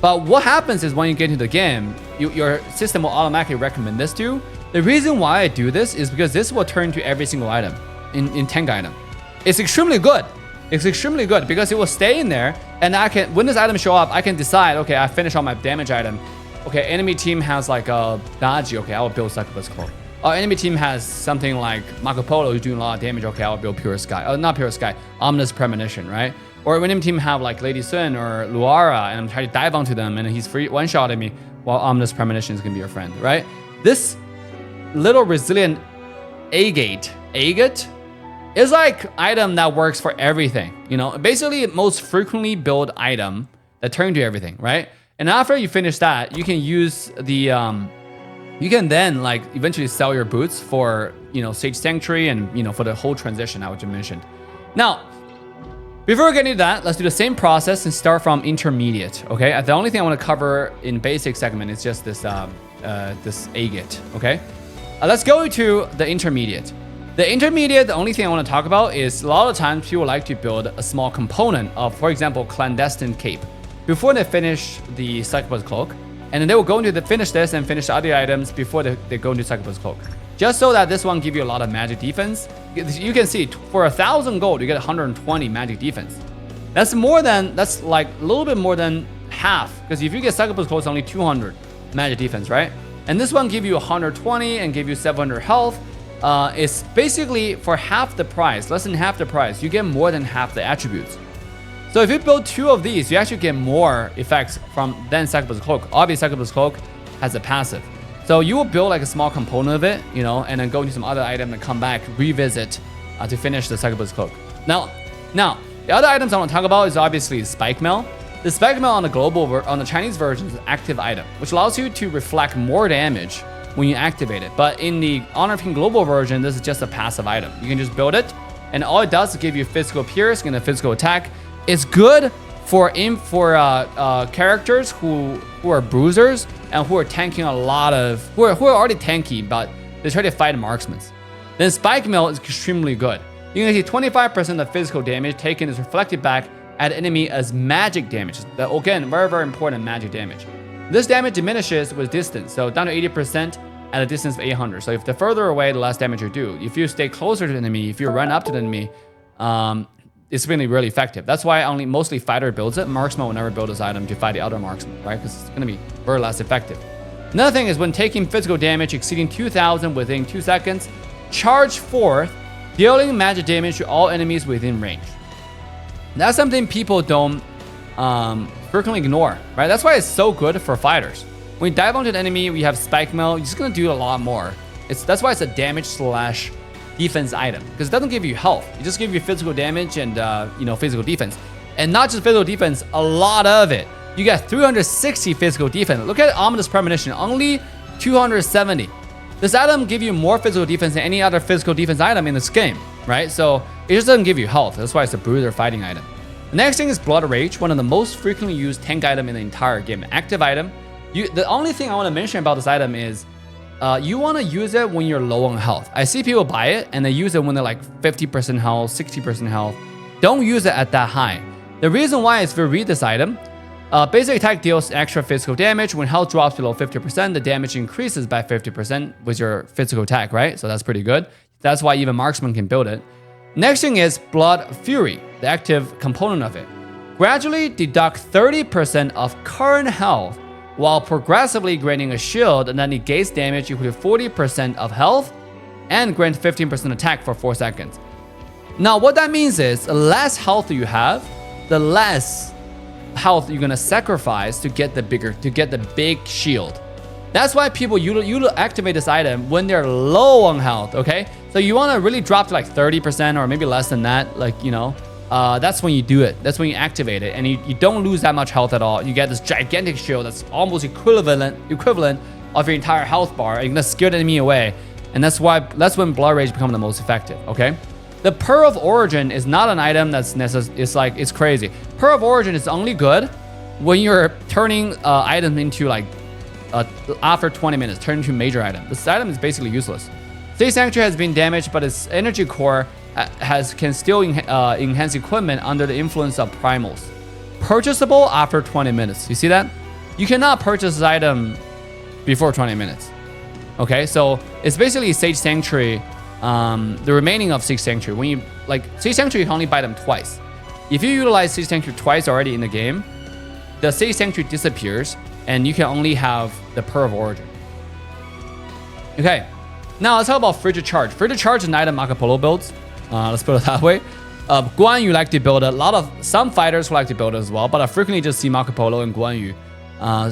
But what happens is when you get into the game, your system will automatically recommend this to you. The reason why I do this is because this will turn to every single item in tank item. It's extremely good. It's extremely good because it will stay in there, and when this item show up, I can decide, okay, I finish all my damage item. Okay, enemy team has like a Daji, okay, I will build Succubus Cloak. our enemy team has something like Marco Polo who's doing a lot of damage. Okay, I'll build Pure Sky. Not Pure Sky, Ominous Premonition, right? Or when enemy team have like Lady Sun or Luara, and I'm trying to dive onto them, and he's free one-shotting me, while Ominous Premonition is gonna be your friend, right? This little resilient agate is like item that works for everything. You know, basically most frequently built item that turns into everything, right? And after you finish that, you can use the you can then like eventually sell your boots for, you know, Sage Sanctuary and, you know, for the whole transition I just mentioned. Now, before we get into that, let's do the same process and start from intermediate, okay? The only thing I want to cover in basic segment is just this this agate, okay? Let's go to the intermediate. The intermediate, the only thing I want to talk about is a lot of times people like to build a small component of, for example, Clandestine Cape before they finish the Succubus Cloak. And then they will go into finish this and finish the other items before they go into Succubus Cloak. Just so that this one give you a lot of magic defense. You can see for 1,000 gold, you get 120 magic defense. That's like a little bit more than half. Because if you get Succubus Cloak, it's only 200 magic defense, right? And this one give you 120 and give you 700 health. It's basically for half the price, less than half the price, you get more than half the attributes. So if you build 2 of these, you actually get more effects than Succubus Cloak. Obviously, Succubus Cloak has a passive. So you will build like a small component of it, you know, and then go into some other item and come back, revisit to finish the Succubus Cloak. Now, the other items I want to talk about is obviously Spike Mail. The Spike Mail on the Chinese version is an active item, which allows you to reflect more damage when you activate it. But in the Honor of King Global version, this is just a passive item. You can just build it, and all it does is give you physical pierce and a physical attack. It's good for characters who are bruisers and who are tanking a lot of who are already tanky, but they try to fight marksmen. Then Spike Mail is extremely good. You can see 25% of physical damage taken is reflected back at enemy as magic damage. That, again, very, very important magic damage. This damage diminishes with distance, so down to 80% at a distance of 800. So if the further away, the less damage you do. If you stay closer to the enemy, if you run up to the enemy, it's really effective. That's why only mostly fighter builds it. Marksman will never build this item to fight the other marksman, right? Because it's gonna be very less effective. Another thing is when taking physical damage exceeding 2,000 within 2 seconds, charge forth, dealing magic damage to all enemies within range. That's something people don't frequently ignore, right? That's why it's so good for fighters. When you dive onto an enemy, we have Spike Mail, you're just gonna do a lot more. That's why it's a damage / defense item, because it doesn't give you health. It just gives you physical damage and you know, physical defense. And not just physical defense, a lot of it. You get 360 physical defense. Look at Ominous Premonition, only 270. This item gives you more physical defense than any other physical defense item in this game, right? So it just doesn't give you health. That's why it's a bruiser fighting item. The next thing is Blood Rage, one of the most frequently used tank item in the entire game. Active item. The only thing I want to mention about this item is you want to use it when you're low on health. I see people buy it and they use it when they're like 50% health, 60% health. Don't use it at that high. The reason why is if you read this item, basic attack deals extra physical damage. When health drops below 50%, the damage increases by 50% with your physical attack, right? So that's pretty good. That's why even Marksman can build it. Next thing is Blood Fury, the active component of it. Gradually deduct 30% of current health while progressively granting a shield that negates damage equal to 40% of health and grant 15% attack for 4 seconds. Now, what that means is the less health you have, the less health you're gonna sacrifice to get the big shield. That's why people you activate this item when they're low on health, okay? So you wanna really drop to like 30% or maybe less than that, like, you know, that's when you do it. That's when you activate it, and you don't lose that much health at all. You get this gigantic shield that's almost equivalent of your entire health bar, and you're gonna scare the enemy away. And that's when Blood Rage becomes the most effective, okay? The Pearl of Origin is not an item that's necessary. It's crazy. Pearl of Origin is only good when you're turning items into like after 20 minutes, turn into major item. This item is basically useless. Sage Sanctuary has been damaged, but its energy core can still enhance equipment under the influence of primals. Purchasable after 20 minutes. You see that? You cannot purchase this item before 20 minutes. Okay, so it's basically Sage Sanctuary, the remaining of Sage Sanctuary. When you like Sage Sanctuary, you can only buy them twice. If you utilize Sage Sanctuary twice already in the game, the Sage Sanctuary disappears and you can only have the Pearl of Origin. Okay, Now let's talk about Frigid Charge. Frigid Charge is an item Marco Polo builds. Let's put it that way. Guan Yu like to build it. Some fighters like to build it as well, but I frequently just see Marco Polo and Guan Yu.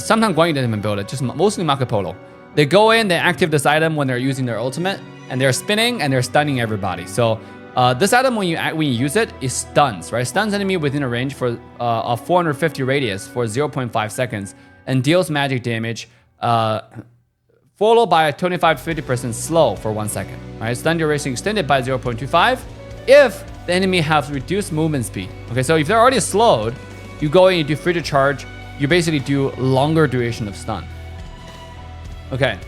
Sometimes Guan Yu doesn't even build it, just mostly Marco Polo. They go in, they activate this item when they're using their ultimate, and they're spinning and they're stunning everybody. So this item, when you use it, it stuns, right? Stuns enemy within a range for a 450 radius for 0.5 seconds and deals magic damage, followed by a 25-50% slow for 1 second. Right? Stun duration extended by 0.25 if the enemy has reduced movement speed. Okay, so if they're already slowed, you go in, you do Frigid Charge, you basically do longer duration of stun. Okay,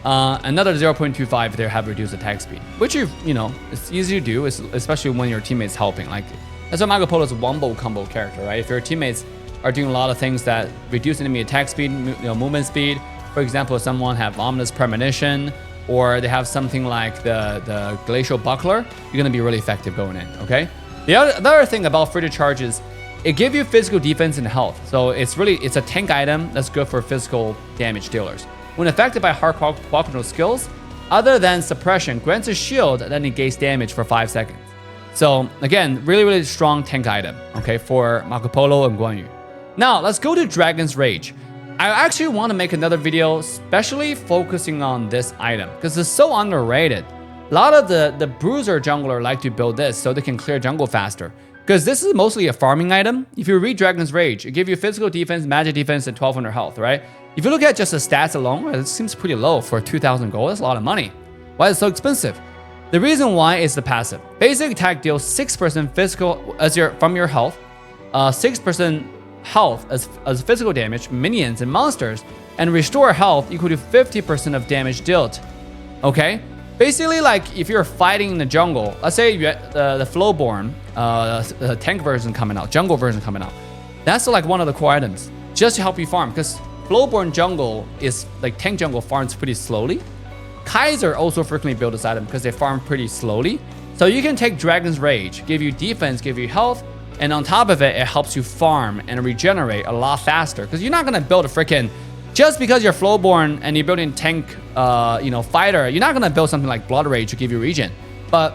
another 0.25 if they have reduced attack speed, which you know it's easy to do, especially when your teammates helping. Like that's why Marco Polo is a wombo combo character, right? If your teammates are doing a lot of things that reduce enemy attack speed, movement speed. For example, if someone have ominous premonition, or they have something like the glacial buckler, you're gonna be really effective going in. Okay. The other thing about Frigid Charge is it gives you physical defense and health. So it's a tank item that's good for physical damage dealers. When affected by hard ball control skills, other than suppression, grants a shield that negates damage for 5 seconds. So again, really strong tank item, okay, for Marco Polo and Guan Yu. Now let's go to Dragon's Rage. I actually want to make another video especially focusing on this item because it's so underrated. A lot of the bruiser jungler like to build this so they can clear jungle faster. Because this is mostly a farming item. If you read Dragon's Rage, it gives you physical defense, magic defense, and 1200 health, right? If you look at just the stats alone, it seems pretty low for 2,000 gold. That's a lot of money. Why is it so expensive? The reason why is the passive. Basic attack deals 6% physical from your health, 6% health as physical damage, minions and monsters, and restore health equal to 50% of damage dealt. Okay? Basically, like if you're fighting in the jungle, let's say you the Flowborn, the tank version coming out, jungle version coming out. That's like one of the core items just to help you farm because Flowborn jungle is like tank jungle farms pretty slowly. Kaiser also frequently build this item because they farm pretty slowly. So you can take Dragon's Rage, give you defense, give you health, and on top of it, it helps you farm and regenerate a lot faster. Because you're not gonna build a freaking just because you're Flowborn and you're building tank, fighter. You're not gonna build something like Blood Rage to give you regen, but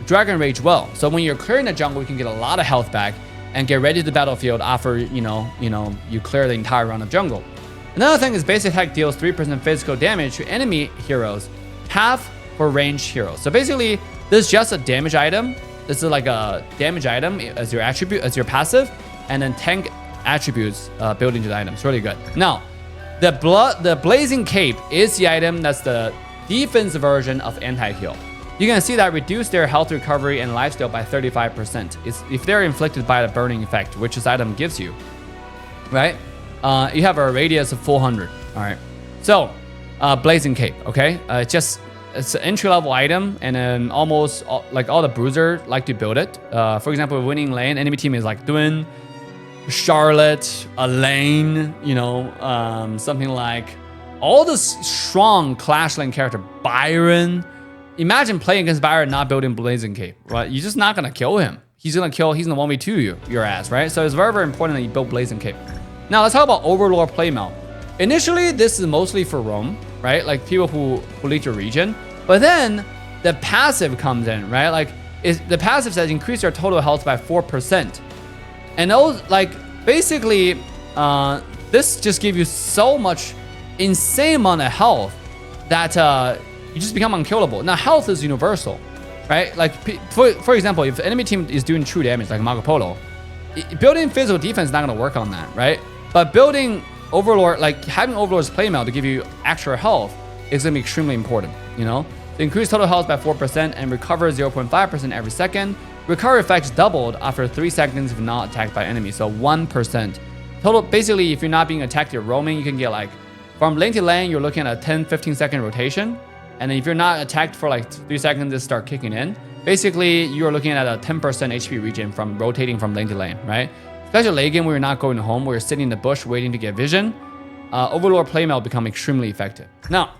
Dragon Rage will. So when you're clearing the jungle, you can get a lot of health back and get ready to the battlefield after you clear the entire round of jungle. Another thing is basic attack deals 3% physical damage to enemy heroes, half for ranged heroes. So basically, this is just a damage item. This is like a damage item as your attribute, as your passive, and then tank attributes built into the item. It's really good. Now, the Blazing Cape is the item that's the defensive version of anti-heal. You can see that reduce their health recovery and lifesteal by 35%. If they're inflicted by the burning effect, which this item gives you, right? You have a radius of 400. All right. So, Blazing Cape. Okay. It's an entry-level item, and then almost like all the bruiser like to build it. For example, winning lane, enemy team is like Dwyn, Charlotte, Elaine, something like all the strong Clash lane character, Byron. Imagine playing against Byron not building Blazing Cape, right? You're just not gonna kill him. He's gonna 1v2 your ass, right? So it's very important that you build Blazing Cape. Now let's talk about Overlord playmail. Initially, this is mostly for roam, right? Like people who lead your region. But then the passive comes in, right? Like the passive says increase your total health by 4%. And those, like basically, this just gives you so much insane amount of health that you just become unkillable. Now health is universal, right? Like for example, if the enemy team is doing true damage like Marco Polo, building physical defense is not gonna work on that, right? But building Overlord, like having Overlord's playmail to give you extra health is gonna be extremely important, To increase total health by 4% and recover 0.5% every second. Recovery effects doubled after 3 seconds if not attacked by enemies, so 1%. Total, basically, if you're not being attacked, you're roaming, you can get like, from lane to lane, you're looking at a 10-15 second rotation. And then if you're not attacked for like 3 seconds, it start kicking in. Basically, you're looking at a 10% HP regen from rotating from lane to lane, right? Especially late game where you're not going home, where you're sitting in the bush waiting to get vision. Overlord playmail become extremely effective. Now,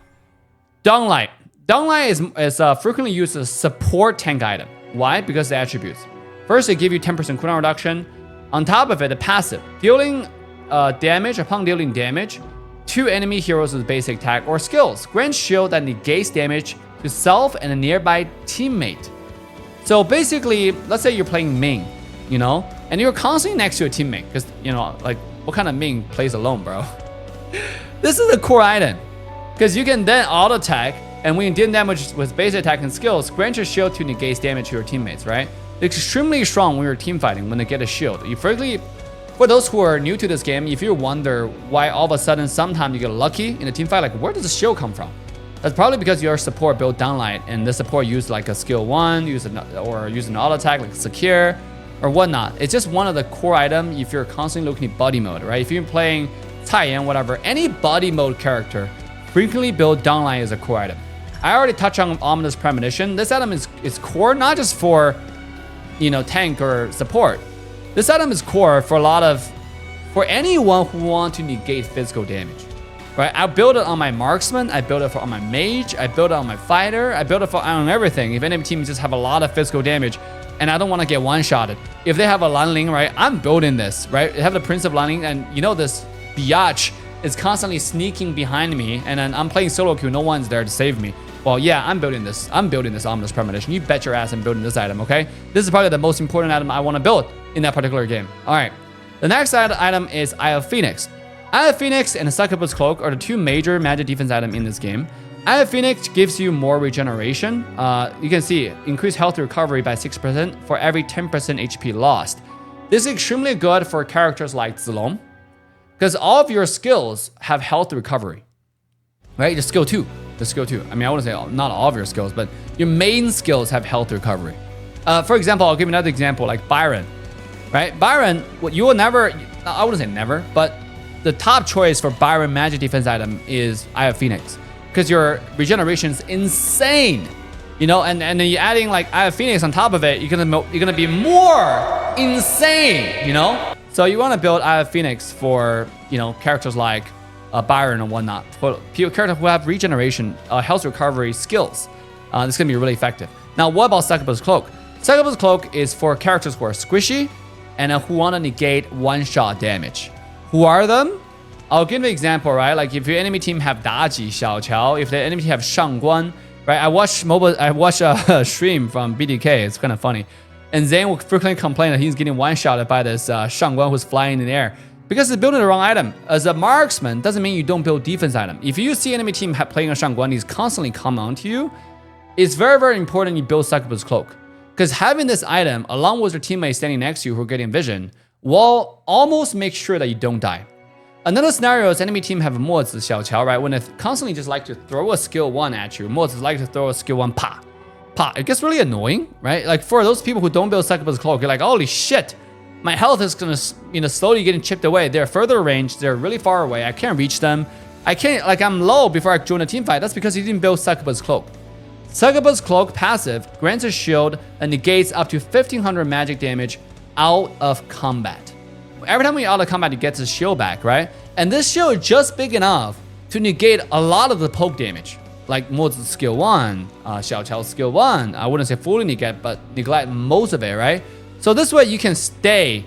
Dawnlight. Dawnlight is frequently used as a support tank item. Why? Because the attributes. First, they give you 10% cooldown reduction. On top of it, the passive. Dealing damage, upon dealing damage to enemy heroes with basic attack or skills. Grants shield that negates damage to self and a nearby teammate. So basically, let's say you're playing Ming, you know, and you're constantly next to a teammate because, you know, like what kind of Ming plays alone, bro? This is a core item because you can then auto attack, and when you deal damage with base attack and skills, grant your shield to negate damage to your teammates, right? It's extremely strong when you're team fighting when they get a shield. You frankly, for those who are new to this game, if you wonder why all of a sudden sometimes you get lucky in a team fight, like where does the shield come from? That's probably because your support built downlight and the support used like a skill 1, use an auto attack like secure or whatnot. It's just one of the core items if you're constantly looking at body mode, right? If you're playing Tai Yan, whatever, any body mode character frequently built downlight is a core item. I already touched on Ominous Premonition. This item is core not just for, you know, tank or support. This item is core for anyone who wants to negate physical damage, right? I build it on my Marksman, I build it on my Mage, I build it on my Fighter, I build it on everything. If enemy teams just have a lot of physical damage and I don't want to get one-shotted, if they have a Lanling, right, I'm building this, right? They have the Prince of Lanling, and you know this biatch is constantly sneaking behind me, and then I'm playing solo queue, no one's there to save me. Well, yeah, I'm building this. I'm building this Ominous Premonition. You bet your ass I'm building this item, okay? This is probably the most important item I want to build in that particular game. All right. The next item is Eye of Phoenix. Eye of Phoenix and Succubus Cloak are the two major magic defense items in this game. Eye of Phoenix gives you more regeneration. You can see increased health recovery by 6% for every 10% HP lost. This is extremely good for characters like Zilong, because all of your skills have health recovery, right? The skill 2. I mean, I wouldn't say not all of your skills, but your main skills have health recovery. For example, I'll give you another example, like Byron, right? Byron, you will never, I wouldn't say never, but the top choice for Byron magic defense item is Eye of Phoenix, because your regeneration is insane, you know, and then you're adding like Eye of Phoenix on top of it, you're gonna be more insane, you know? So you want to build Eye of Phoenix for, you know, characters like Byron and whatnot, for characters who have regeneration, health recovery skills. This is gonna be really effective. Now, what about Succubus Cloak? Succubus Cloak is for characters who are squishy and who want to negate one-shot damage. Who are them? I'll give you an example, right? Like if your enemy team have Daji, Xiao Qiao, if the enemy team have Shangguan, right? I watch a stream from BDK. It's kind of funny. And Zane will frequently complain that he's getting one-shotted by this Shangguan who's flying in the air because he's building the wrong item. As a marksman, doesn't mean you don't build defense item. If you see enemy team playing a Shangguan, he's constantly coming onto you, it's very, very important you build Succubus Cloak. Because having this item, along with your teammates standing next to you who are getting vision, will almost make sure that you don't die. Another scenario is enemy team have Mozi, Xiao Qiao, right? When they constantly just like to throw a skill 1 at you, Mozi like to throw a skill 1, pa. It gets really annoying, right? Like for those people who don't build Succubus Cloak, you're like, holy shit, my health is gonna, you know, slowly getting chipped away. They're further range, they're really far away. I can't reach them. I'm low before I join a team fight. That's because you didn't build Succubus Cloak. Succubus Cloak passive grants a shield and negates up to 1500 magic damage out of combat. Every time you're out of combat, you get this shield back, right? And this shield is just big enough to negate a lot of the poke damage. Like Mozi's skill 1, Xiao Qiao's skill 1. I wouldn't say fully negate, but neglect most of it, right? So this way you can stay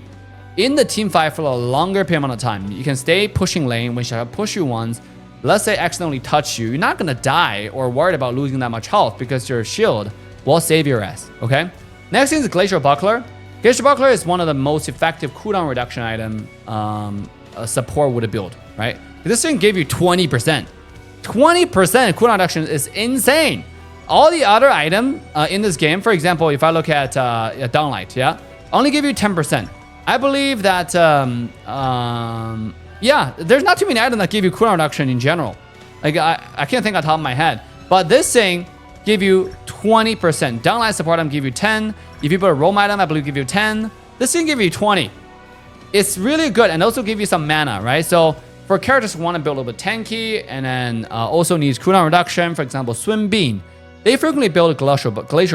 in the team fight for a longer period of time. You can stay pushing lane when Xiao Qiao push you once. Let's say accidentally touch you. You're not gonna die or worried about losing that much health because your shield will save your ass, okay? Next thing is Glacial Buckler. Glacial Buckler is one of the most effective cooldown reduction item a support would build, right? This thing gave you 20%. 20% cooldown reduction is insane. All the other item in this game, for example, if I look at Downlight, yeah, only give you 10%. I believe that, yeah, there's not too many items that give you cooldown reduction in general. Like I can't think on top of my head, but this thing give you 20%. Downlight support item give you 10. If you put a roam item, I believe give you 10. This thing give you 20. It's really good and also give you some mana, right? So for characters who want to build a little bit tanky and then also needs cooldown reduction, for example, Swim Bean, they frequently build a Glacial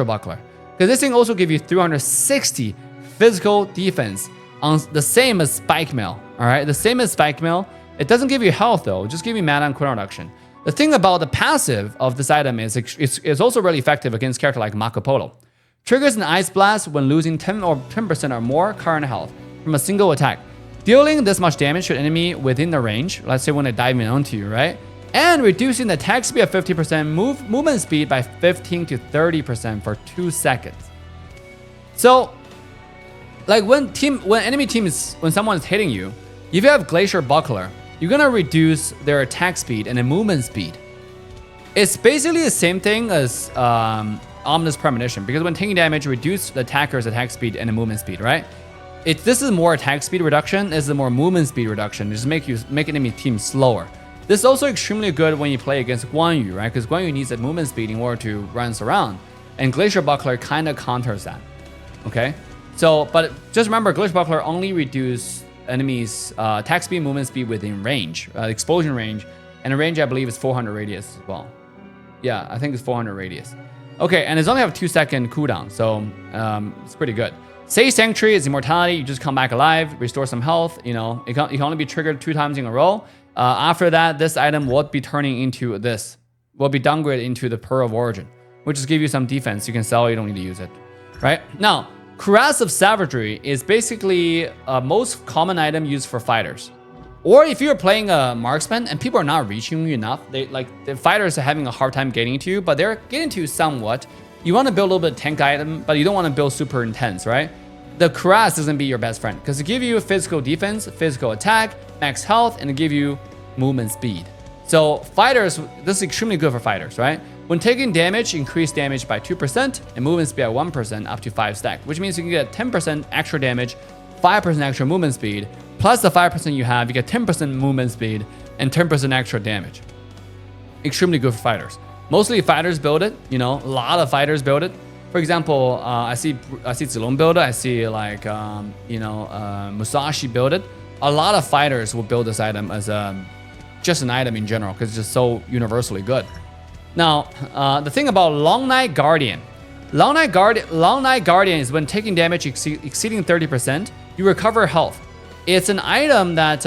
Buckler. Because this thing also gives you 360 physical defense on the same as Spike Mail, all right? The same as Spike Mail. It doesn't give you health though, it just give you mana and cooldown reduction. The thing about the passive of this item is it's also really effective against characters like Marco Polo. Triggers an Ice Blast when losing 10% or more current health from a single attack. Dealing this much damage to an enemy within the range, let's say when they dive in onto you, right? and reducing the attack speed of 50%, movement speed by 15 to 30% for 2 seconds. So, like when someone is hitting you, if you have Glacier Buckler, you're gonna reduce their attack speed and the movement speed. It's basically the same thing as Ominous Premonition, because when taking damage, reduce the attacker's attack speed and the movement speed, right? This is more attack speed reduction, this is more movement speed reduction. Just make enemy team slower. This is also extremely good when you play against Guan Yu, right? Because Guan Yu needs that movement speed in order to run around, and Glacier Buckler kind of counters that. Okay, so but just remember, Glacier Buckler only reduce enemies' attack speed, movement speed within range, explosion range, and the range I believe is 400 radius as well. Yeah, I think it's 400 radius. Okay, and it's only have a 2-second cooldown, so it's pretty good. Sage Sanctuary is immortality. You just come back alive, restore some health. You know, it can only be triggered 2 times in a row. After that, this item will be turning into this. Will be downgraded into the Pearl of Origin, which just give you some defense. You can sell it, you don't need to use it. Right? Now, Cuirass of Savagery is basically a most common item used for fighters. Or if you're playing a Marksman and people are not reaching you enough, the fighters are having a hard time getting to you, but they're getting to you somewhat. You want to build a little bit of tank item, but you don't want to build super intense, right? The Cuirass doesn't be your best friend because it gives you physical defense, physical attack, max health, and it gives you movement speed. So fighters, this is extremely good for fighters, right? When taking damage, increase damage by 2% and movement speed by 1% up to 5 stack, which means you can get 10% extra damage, 5% extra movement speed, plus the 5% you have, you get 10% movement speed and 10% extra damage. Extremely good for fighters. Mostly fighters build it, you know, a lot of fighters build it. For example, I see Zilong build it, I see like, Musashi build it. A lot of fighters will build this item as just an item in general because it's just so universally good. Now, the thing about Long Night Guardian. Long Night Guardian is when taking damage exceeding 30%, you recover health. It's an item that,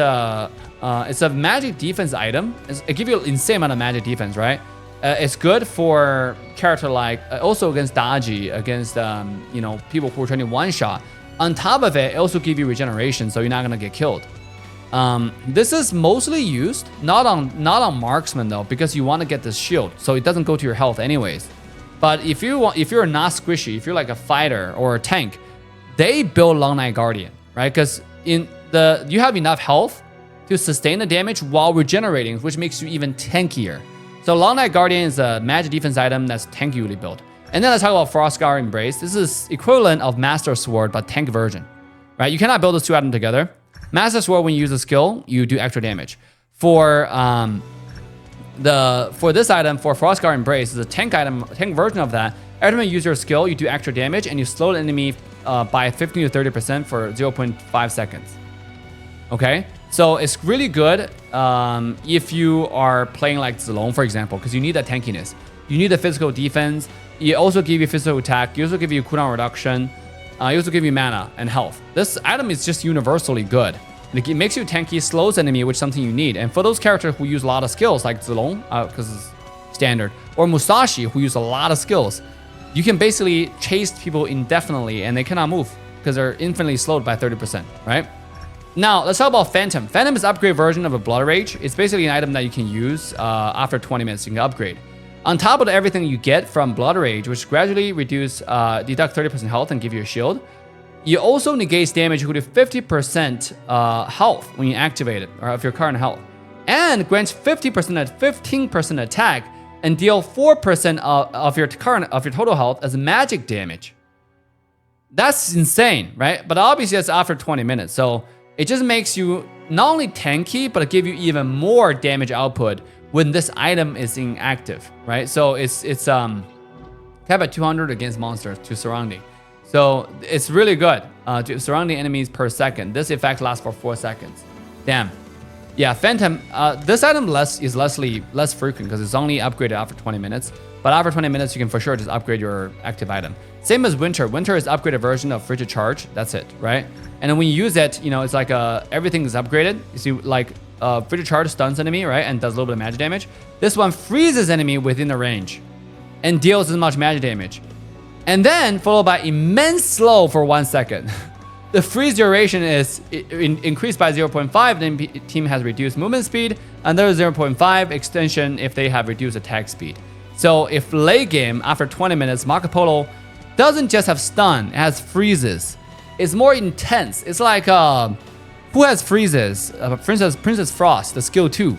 it's a magic defense item. It gives you an insane amount of magic defense, right? It's good for character like, also against Daji, against, people who are trying to one-shot. On top of it, it also gives you regeneration, so you're not gonna get killed. This is mostly used, not on Marksman though, because you want to get this shield, so it doesn't go to your health anyways. But if you're not squishy, if you're like a fighter or a tank, they build Long Night Guardian, right? Because you have enough health to sustain the damage while regenerating, which makes you even tankier. So Long Night Guardian is a magic defense item that's tankily built. And then let's talk about Frostscar Embrace. This is equivalent of Master Sword, but tank version, right? You cannot build those two items together. Master Sword, when you use a skill, you do extra damage. For this item, for Frostscar Embrace, is a tank version of that. Every time you use your skill, you do extra damage, and you slow the enemy by 15 to 30% for 0.5 seconds. Okay, so it's really good if you are playing like Zilong, for example, because you need that tankiness. You need the physical defense. You also give you physical attack. You also give you cooldown reduction. You also give you mana and health. This item is just universally good. It makes you tanky, slows enemy, which is something you need. And for those characters who use a lot of skills, like Zilong, because it's standard, or Musashi, who use a lot of skills, you can basically chase people indefinitely and they cannot move because they're infinitely slowed by 30%, right? Now, let's talk about Phantom. Phantom is an upgrade version of a Blood Rage. It's basically an item that you can use after 20 minutes. You can upgrade. On top of everything you get from Blood Rage, which gradually deduct 30% health and give you a shield, you also negate damage equal to 50% health when you activate it, or of your current health, and grants 50% at 15% attack and deal 4% of your total health as magic damage. That's insane, right? But obviously that's after 20 minutes, so it just makes you not only tanky, but it gives you even more damage output when this item is inactive, right? So it's cap at 200 against monsters to surrounding. So it's really good to surrounding enemies per second. This effect lasts for 4 seconds. Damn. Yeah, Phantom, this item is less frequent because it's only upgraded after 20 minutes. But after 20 minutes, you can for sure just upgrade your active item. Same as Winter. Winter is upgraded version of Frigid Charge. That's it, right? And then when you use it, it's like everything is upgraded. You see, like Frigid Charge stuns enemy, right? And does a little bit of magic damage. This one freezes enemy within the range and deals as much magic damage. And then followed by immense slow for 1 second. The freeze duration is increased by 0.5, then team has reduced movement speed, and there's 0.5 extension if they have reduced attack speed. So if late game, after 20 minutes, Marco Polo doesn't just have stun, it has freezes. It's more intense. It's like, who has freezes? For instance, Princess Frost, the skill 2,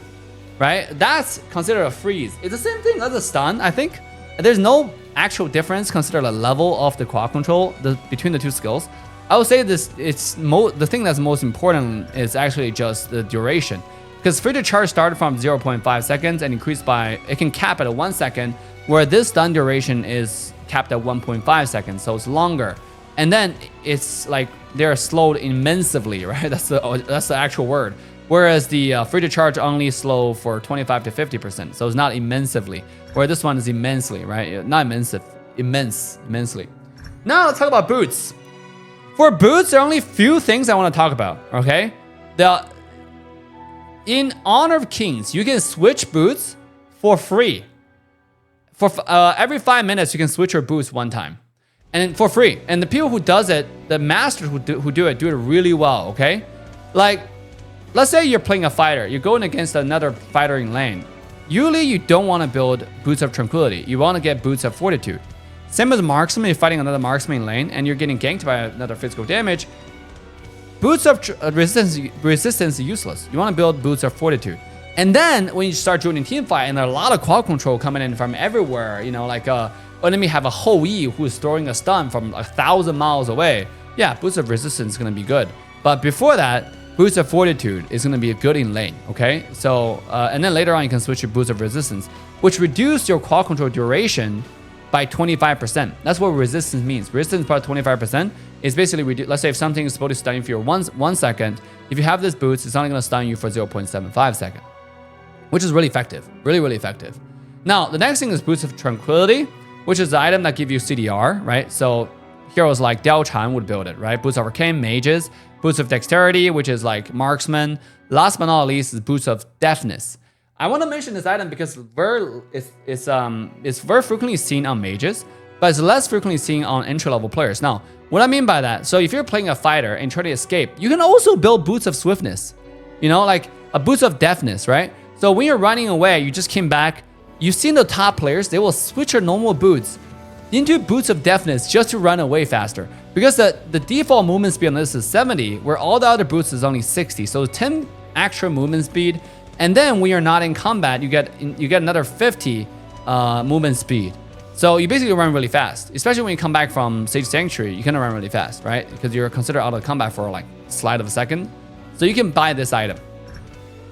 right? That's considered a freeze. It's the same thing as a stun, I think. There's no actual difference considered the level of the quad control between the two skills. I would say this, the thing that's most important is actually just the duration. Because free to charge started from 0.5 seconds and increased by, it can cap at 1 second, where this stun duration is capped at 1.5 seconds, so it's longer. And then it's like they're slowed immensely, right? That's the actual word. Whereas the free to charge only slow for 25 to 50%, so it's not immensely. Where this one is immensely, right? Not immensely. Now let's talk about boots. For boots, there are only few things I want to talk about, okay? In Honor of Kings, you can switch boots for free. For every 5 minutes, you can switch your boots one time. And for free. And the people who does it, the masters who do it really well, okay? Like, let's say you're playing a fighter. You're going against another fighter in lane. Usually, you don't want to build Boots of Tranquility. You want to get Boots of Fortitude. Same as Marksman, you're fighting another Marksman in lane and you're getting ganked by another physical damage. Boots of resistance is useless. You want to build Boots of Fortitude. And then when you start joining team fight and there are a lot of quad control coming in from everywhere, you know, like enemy have a HoE who's throwing a stun from 1,000 miles away. Yeah, Boots of Resistance is going to be good. But before that, Boots of Fortitude is going to be good in lane, okay? So, and then later on you can switch to Boots of Resistance, which reduce your quad control duration by 25%. That's what resistance means. Resistance by 25% is basically, let's say if something is supposed to stun you for 1 second, if you have this boots, it's only going to stun you for 0.75 seconds, which is really effective, really effective. Now, the next thing is Boots of Tranquility, which is the item that give you CDR, right? So heroes like Diao Chan would build it, right? Boots of Arcane, mages, Boots of Dexterity, which is like Marksman. Last but not least is Boots of Deafness. I want to mention this item because it's very frequently seen on mages, but it's less frequently seen on entry-level players. Now, what I mean by that, so if you're playing a fighter and try to escape, you can also build Boots of Swiftness, you know, like a Boots of Deafness, right? So when you're running away, you just came back, you've seen the top players, they will switch your normal boots into Boots of Deafness just to run away faster. Because the default movement speed on this is 70, where all the other boots is only 60. So 10 extra movement speed. And then when you're not in combat, you get another 50 movement speed. So you basically run really fast. Especially when you come back from Sage Sanctuary, you can run really fast, right? Because you're considered out of combat for like a slide of a second. So you can buy this item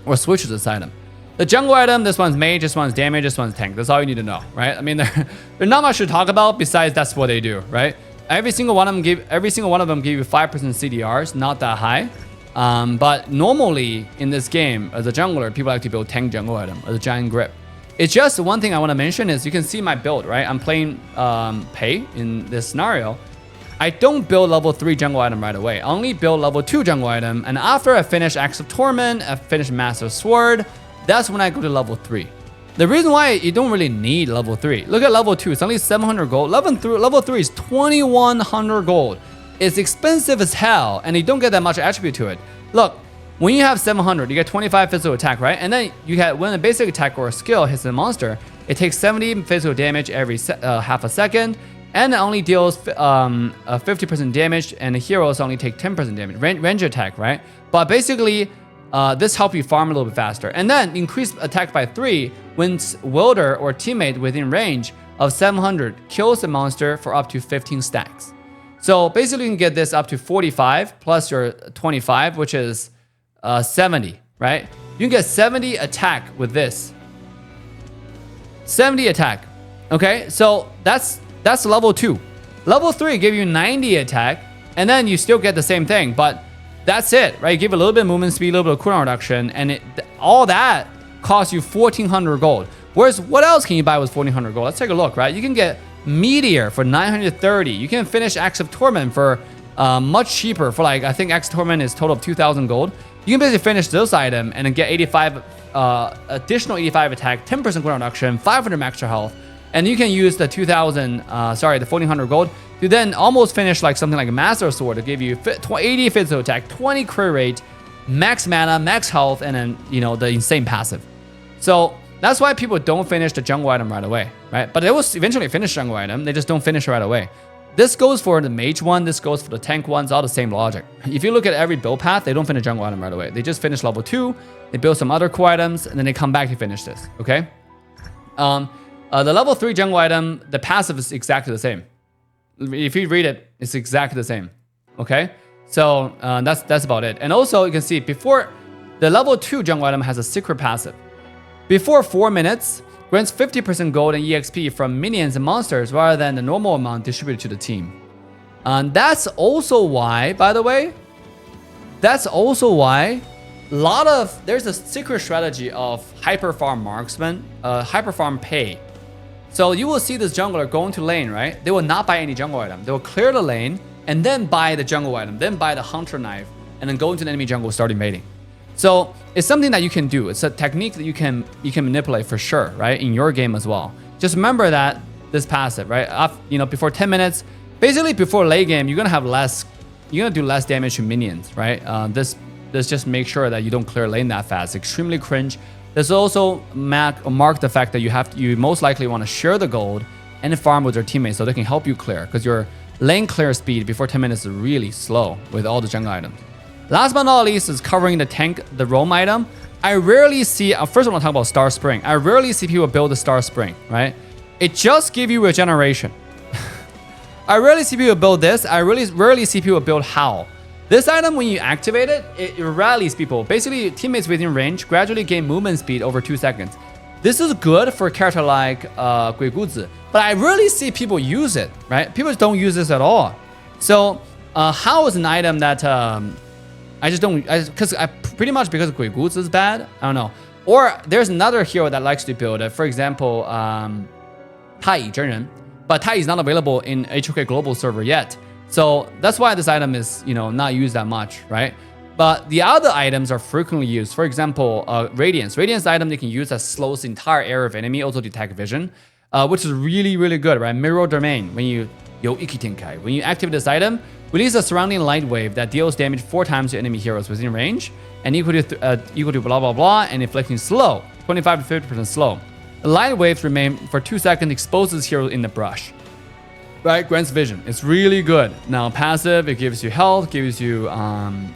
or switch to this item. The jungle item, this one's mage, this one's damage, this one's tank. That's all you need to know, right? I mean, there's not much to talk about besides that's what they do, right? Every single one of them give you 5% CDRs, not that high. But normally in this game, as a jungler, people like to build tank jungle item as a giant grip. It's just one thing I want to mention is you can see my build, right? I'm playing Pei in this scenario. I don't build level 3 jungle item right away. I only build level 2 jungle item. And after I finish Axe of Torment, I finish Master Sword, that's when I go to level 3. The reason why you don't really need level 3, look at level 2, it's only 700 gold. Level 3 is 2100 gold. It's expensive as hell, and you don't get that much attribute to it. Look, when you have 700, you get 25 physical attack, right? And then you get, when a basic attack or a skill hits a monster, it takes 70 physical damage every half a second, and it only deals 50% damage, and the heroes only take 10% damage. Range attack, right? But basically, this helps you farm a little bit faster. And then increase attack by 3 when wielder or teammate within range of 700 kills the monster for up to 15 stacks. So basically you can get this up to 45 plus your 25, which is 70, right? You can get 70 attack with this. 70 attack, okay? So that's level 2. Level 3 give you 90 attack, and then you still get the same thing, but that's it, right? You give a little bit of movement speed, a little bit of cooldown reduction, and all that costs you 1400 gold. Whereas what else can you buy with 1400 gold? Let's take a look, right? You can get Meteor for 930. You can finish Axe of Torment for much cheaper, for like, I think Axe of Torment is total of 2000 gold. You can basically finish this item and then get 85, additional 85 attack, 10% cooldown reduction, 500 extra health, and you can use the 1400 gold to then almost finish like something like a Master Sword to give you 80 physical attack, 20 crit rate, max mana, max health, and then, you know, the insane passive. So that's why people don't finish the jungle item right away, right? But they will eventually finish jungle item. They just don't finish right away. This goes for the mage one. This goes for the tank ones. All the same logic. If you look at every build path, they don't finish jungle item right away. They just finish level 2. They build some other core items, and then they come back to finish this, okay? The level 3 jungle item, the passive is exactly the same. If you read it, it's exactly the same, okay? So that's about it. And also, you can see before the level 2 jungle item has a secret passive. Before 4 minutes, grants 50% gold and EXP from minions and monsters rather than the normal amount distributed to the team. And that's also why, by the way, there's a secret strategy of hyper farm marksman, hyper farm pay. So you will see this jungler going to lane, right? They will not buy any jungle item. They will clear the lane and then buy the jungle item, then buy the hunter knife, and then go into the enemy jungle, start invading. So it's something that you can do. It's a technique that you can manipulate for sure, right? In your game as well. Just remember that this passive, right? You know, before 10 minutes, basically before late game, you're gonna do less damage to minions, right? This just make sure that you don't clear lane that fast. Extremely cringe. This also mark the fact that you most likely want to share the gold and farm with your teammates so they can help you clear, because your lane clear speed before 10 minutes is really slow with all the jungle items. Last but not least is covering the tank, the roam item. I rarely see, first I want to talk about Star Spring. I rarely see people build the Star Spring, right? It just gives you regeneration. I rarely see people build this. I really rarely see people build Howl. This item, when you activate it, it rallies people. Basically, teammates within range gradually gain movement speed over 2 seconds. This is good for a character like Gui Guzi, but I rarely see people use it, right? People don't use this at all. So Howl is an item that I just don't, pretty much because Gui Guzi is bad, I don't know. Or there's another hero that likes to build it. For example, Tai Zhenren, but Tai is not available in HoK Global server yet. So that's why this item is, you know, not used that much, right? But the other items are frequently used. For example, Radiance. Radiance item they can use that slows the entire area of enemy, also detect vision, which is really, really good, right? Mirror Domain. When you activate this item, release a surrounding light wave that deals damage 4 times to enemy heroes within range, and equal to blah blah blah, and inflicting slow, 25 to 50% slow. The light waves remain for 2 seconds, exposes hero in the brush. Right, grants vision. It's really good. Now passive, it gives you health, gives you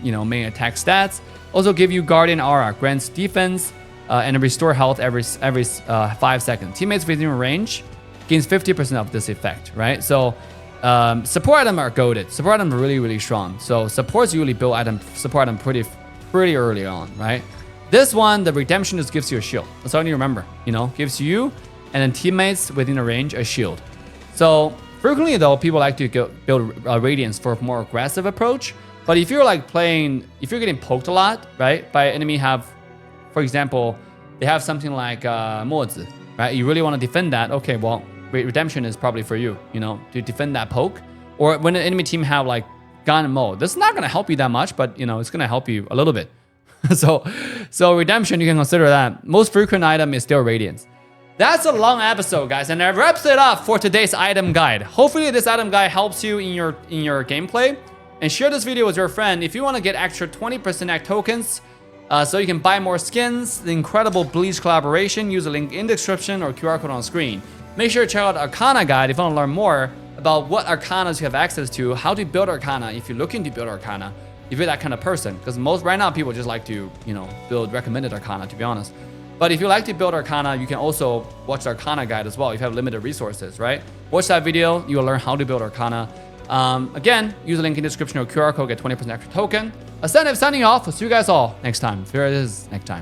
you know, main attack stats. Also give you guardian aura, grants defense and restore health every 5 seconds. Teammates within range gains 50% of this effect. Right, so support items are goated. Support items are really, really strong. So supports usually build support item pretty early on. Right, this one, the redemption just gives you a shield. That's all you need to remember. You know, gives you and then teammates within the range a shield. So frequently though, people like to build Radiance for a more aggressive approach. But if you're like if you're getting poked a lot, right, by enemy for example, they have something like Mozi, right? You really want to defend that. Okay, well, redemption is probably for you, you know, to defend that poke. Or when the enemy team have like gun mode, this is not going to help you that much, but you know, it's going to help you a little bit. so redemption, you can consider that. Most frequent item is still Radiance. That's a long episode, guys, and that wraps it up for today's item guide. Hopefully this item guide helps you in your gameplay. And share this video with your friend if you want to get extra 20% act tokens so you can buy more skins, the incredible Bleach collaboration. Use a link in the description or QR code on screen. Make sure to check out Arcana guide if you want to learn more about what Arcanas you have access to, how to build Arcana if you're looking to build Arcana, if you're that kind of person. Because right now people just like to, you know, build recommended Arcana, to be honest. But if you like to build Arcana, you can also watch the Arcana guide as well if you have limited resources, right? Watch that video, you'll learn how to build Arcana. Again, use the link in the description or QR code, get 20% extra token. Ascended signing off. We'll see you guys all next time. Here it is next time.